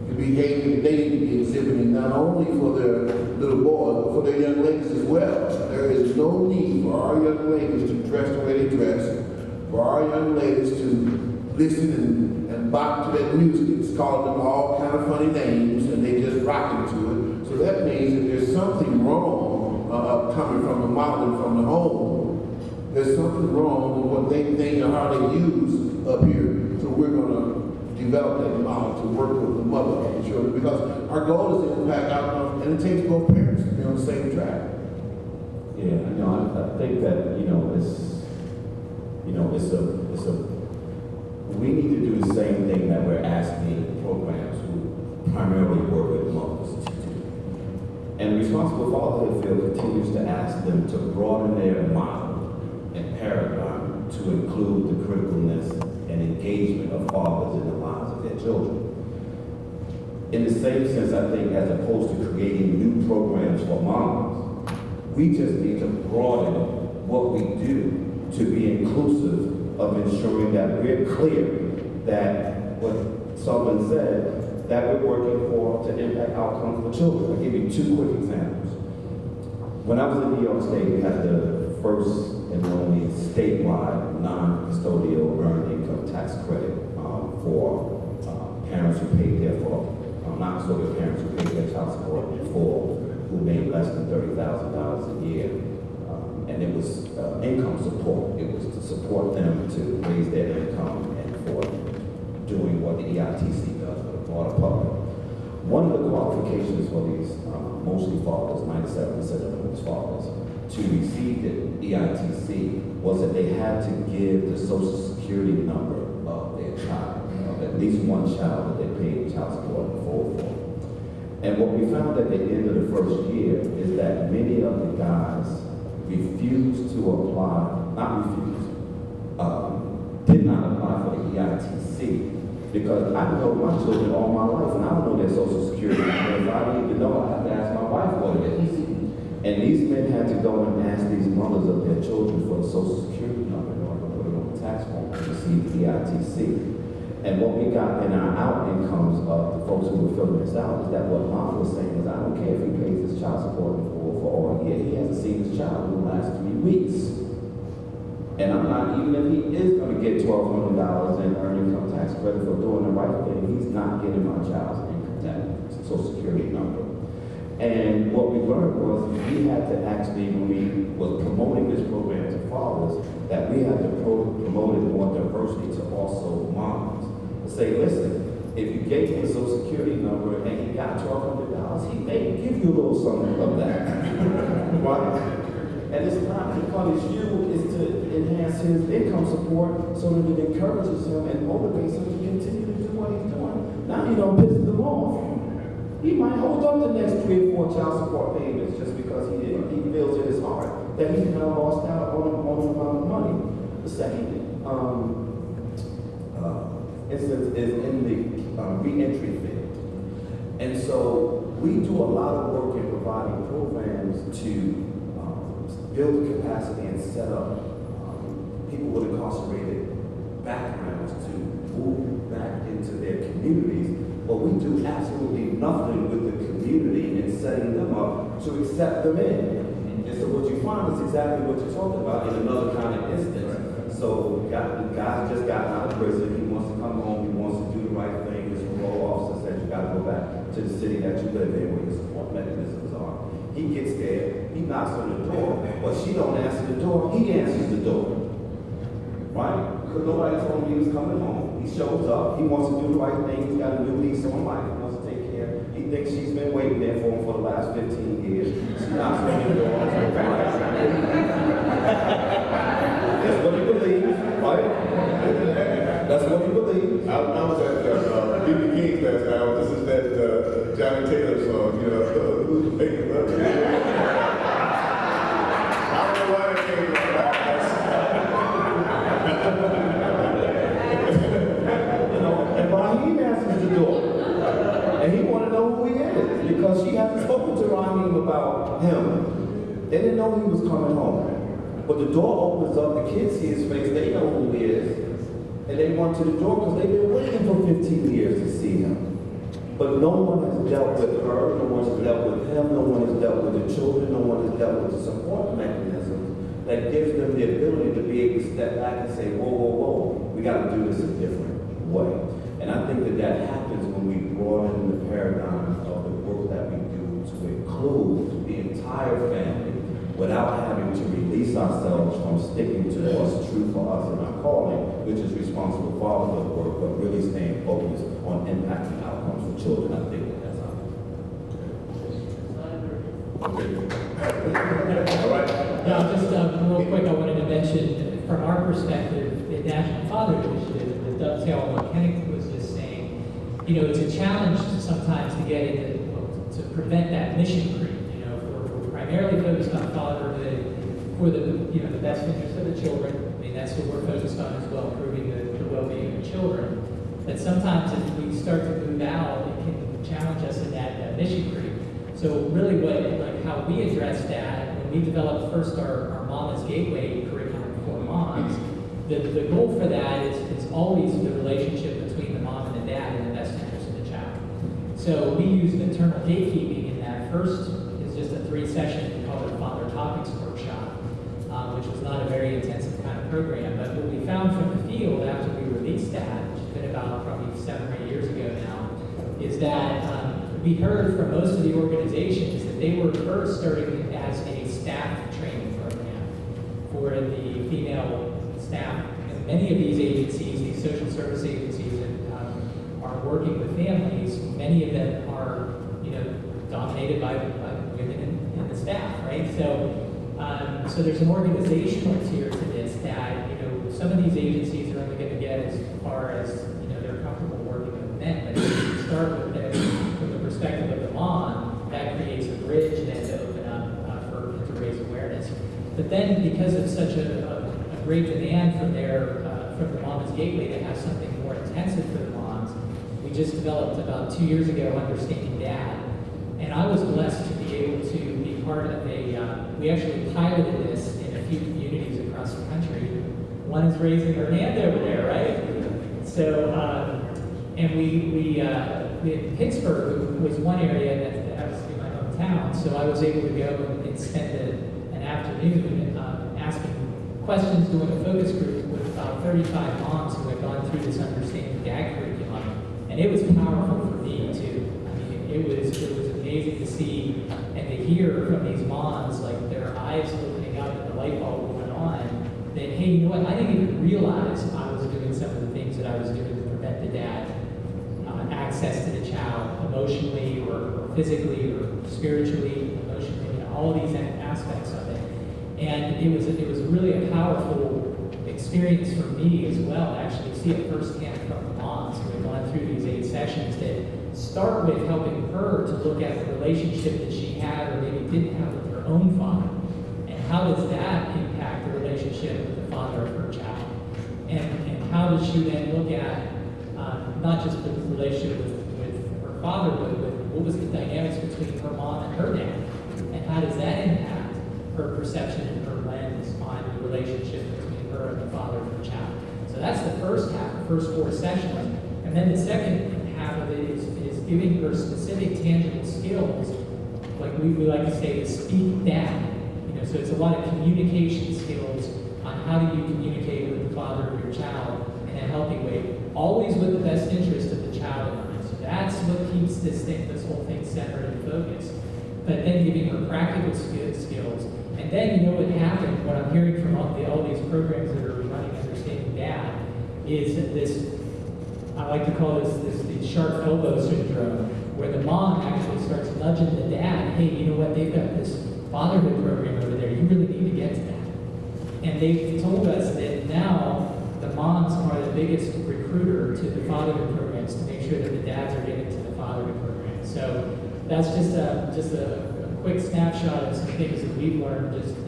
the behavior they need to be exhibiting, not only for their little boys, but for their young ladies as well. There is no need for our young ladies to dress the way they dress, for our young ladies to listen and bop to that music. It's called them all kind of funny names, and they just rock into it. So that means that there's something wrong coming from the modeling from the home. There's something wrong with what they think or how they use up here. So we're going to develop that model to work with the mother of the children, because our goal is to impact outcomes, and it takes both parents to be on the same track. Yeah, I think that, we need to do the same thing that we're asking programs who primarily work with mothers to do. And Responsible Fatherhood Field continues to ask them to broaden their model and paradigm to include the criticalness and engagement of fathers in the lives of their children. In the same sense, I think, as opposed to creating new programs for moms, we just need to broaden what we do to be inclusive of ensuring that we're clear that what someone said, that we're working for to impact outcomes for children. I'll give you 2 quick examples. When I was in New York State, we had the first and only statewide non-custodial earned income tax credit for parents who paid their non-custodial parents who paid their child support before, who made less than $30,000 a year. And it was income support. It was to support them to raise their income and for doing what the EITC does for the broader public. One of the qualifications for these mostly fathers, 97% of them was fathers, to receive the EITC was that they had to give the social security number of their child, at least one child that they paid child support for. And what we found at the end of the first year is that many of the guys refused to apply, did not apply for the EITC because I know my children all my life and I don't know their social security number. If I need to know, I have to ask my wife what it is. And these men had to go and ask these mothers of their children for the social security number in order to put it on the tax form to receive the EITC. And what we got in our out incomes of the folks who were filling this out is that what mom was saying is, I don't care if he pays his child support for all year, he hasn't seen his child in the last 3 weeks. And I'm not, even if he is going to get $1,200 in earned income tax credit for doing the right thing, he's not getting my child's income tax, social security number. And what we learned was we had to actually, when we was promoting this program to fathers, that we had to promote it more diversity to also moms. To say, listen, if you gave him a social security number and he got $1,200, he may give you a little something of that. Right? And it's not to punish you, it's to enhance his income support so that it encourages him and motivates him to continue to do what he's doing. Now you don't piss them off. He might hold up the next 3 or 4 child support payments just because he feels in his heart that he's now lost out on an amount of money. The second instance is in the reentry field. And so we do a lot of work in providing programs to build capacity and set up people with incarcerated backgrounds to move back into their communities. But we do absolutely nothing with the community in setting them up to accept them in. And so what you find is exactly what you're talking about in another kind of instance. So the guy just got out of prison, he wants to come home, he wants to do the right thing, his parole officer says you gotta go back to the city that you live in where your support mechanisms are. He gets there, he knocks on the door, but she don't answer the door, he answers the door. Right? Because nobody told him he was coming home. He shows up, he wants to do the right thing, he's got a new lease on life, he wants to take care. He thinks she's been waiting there for him for the last 15 years. She knocks on the door. That's what he believes, right? That's what he believes. I was at B.B. King's last night. This is that Johnny Taylor song, who's making love to you? I don't know why that came about. And Raheem answers the door. And he want to know who he is because she hasn't spoken to Raheem about him. They didn't know he was coming home. But the door opens up, the kids see his face, they know who he is. And they run to the door because they've been waiting for 15 years to see him. But no one has dealt with her, no one has dealt with him, no one has dealt with the children, no one has dealt with the support mechanisms that gives them the ability to be able to step back and say, whoa, whoa, whoa, we got to do this a different way. And I think that happens when we broaden the paradigm of the work that we do to include the entire family without having to release ourselves from sticking to what's true for us in our calling, which is responsible fatherhood work, but really staying focused on impacting outcomes for children. I think that's our All right. Now, just real quick, I wanted to mention, from our perspective, the National Fatherhood Initiative, that dovetail on what Kenneth was just saying, it's a challenge sometimes to get it to prevent that mission creep. We're primarily focused on fatherhood for the best interest of the children. I mean, that's what we're focused on as well, improving the well-being of children. But sometimes if we start to move out, it can challenge us in that mission creep. So really how we address that, when we developed first our Mama's Gateway curriculum for moms, the goal for that is always the relationship between the mom and the dad in the best interest of the child. So we use maternal gatekeeping in that first is just a 3-session, we call it a father not a very intensive kind of program. But what we found from the field after we released that, which has been about probably 7 or 8 years ago now, is that we heard from most of the organizations that they were first starting as a staff training program for the female staff. And many of these agencies, these social service agencies that are working with families, many of them are, dominated by women in the staff, right? So there's an organizational tier to this that, some of these agencies are only going to get as far as, they're comfortable working with men. But if you start with them from the perspective of the mom, that creates a bridge then to open up to raise awareness. But then because of such a great demand from the Mama's Gateway to have something more intensive for the moms, we just developed about 2 years ago Understanding Dad. And I was blessed to be able to be part of we actually piloted this in a few communities across the country. One is raising her hand over there, right? So, and we in Pittsburgh was one area that was in my hometown, so I was able to go and spend an afternoon asking questions, doing a focus group with about 35 moms who had gone through this Understanding Dad curriculum. And it was powerful for me too. I mean, it was amazing to see and to hear from these moms, like their eyes opening up and the light bulb going on, that, hey, you know what, I didn't even realize I was doing some of the things that I was doing to prevent the dad access to the child emotionally or physically or spiritually, emotionally, all these aspects of it. And it was really a powerful experience for me as well, to actually see it firsthand from the moms who had gone through these 8 sessions that start with helping her to look at the relationship that she had or maybe didn't have with her own father. And how does that impact the relationship with the father of her child? And how does she then look at not just the relationship with her father, but with what was the dynamics between her mom and her dad? And how does that impact her perception and her lens on the relationship between her and the father of her child? So that's the first half, the first 4 sessions. And then the second half of it is giving her specific tangible skills, like we like to say, to speak dad. So it's a lot of communication skills on how do you communicate with the father of your child in a healthy way, always with the best interest of the child in mind. So that's what keeps this whole thing centered and focused. But then giving her practical skills. And then what happened, what I'm hearing from all these programs that are running Understanding Dad, is this, I like to call this the sharp elbow syndrome, where the mom actually starts nudging the dad, hey, you know what, they've got this fatherhood program over there, you really need to get to that. And they've told us that now the moms are the biggest recruiter to the fatherhood programs to make sure that the dads are getting to the fatherhood program. So that's just a quick snapshot of some things that we've learned just in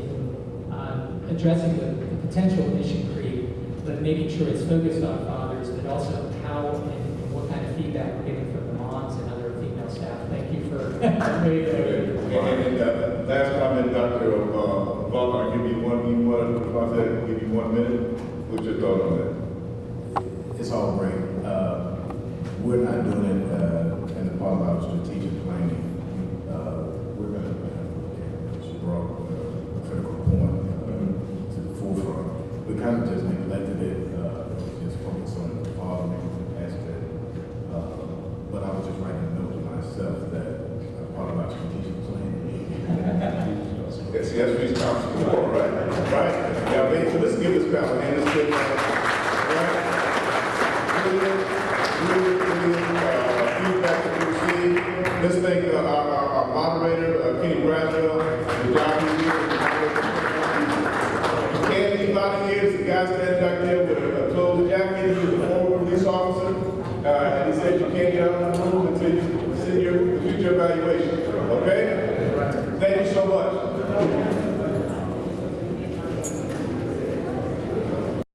addressing the potential mission creep, but making sure it's focused on fathers, but also how and what kind of feedback we're getting from the moms and other female staff. Thank you for And last comment, Dr. Vaughn, I'll give you 1 minute. What's your thought on that? It's all great. We're not doing it in the part of our strategic planning. We're going to, she brought a critical point to the forefront. We kind of just neglected it, just focused on the fathering aspect. But I was just writing a note to myself that part of our strategic planning. Yes, that's what he's talking about, right? Right? Yeah, so let's give this panel a hand. Let's give feedback that we received. Let's thank our moderator, Kenny Braswell, the job he's doing. You can't leave out of here. There's a guy standing back there with a closed jacket. He's a former police officer. And he said you can't get out of the room until you send your evaluation. Okay? Thank you so much.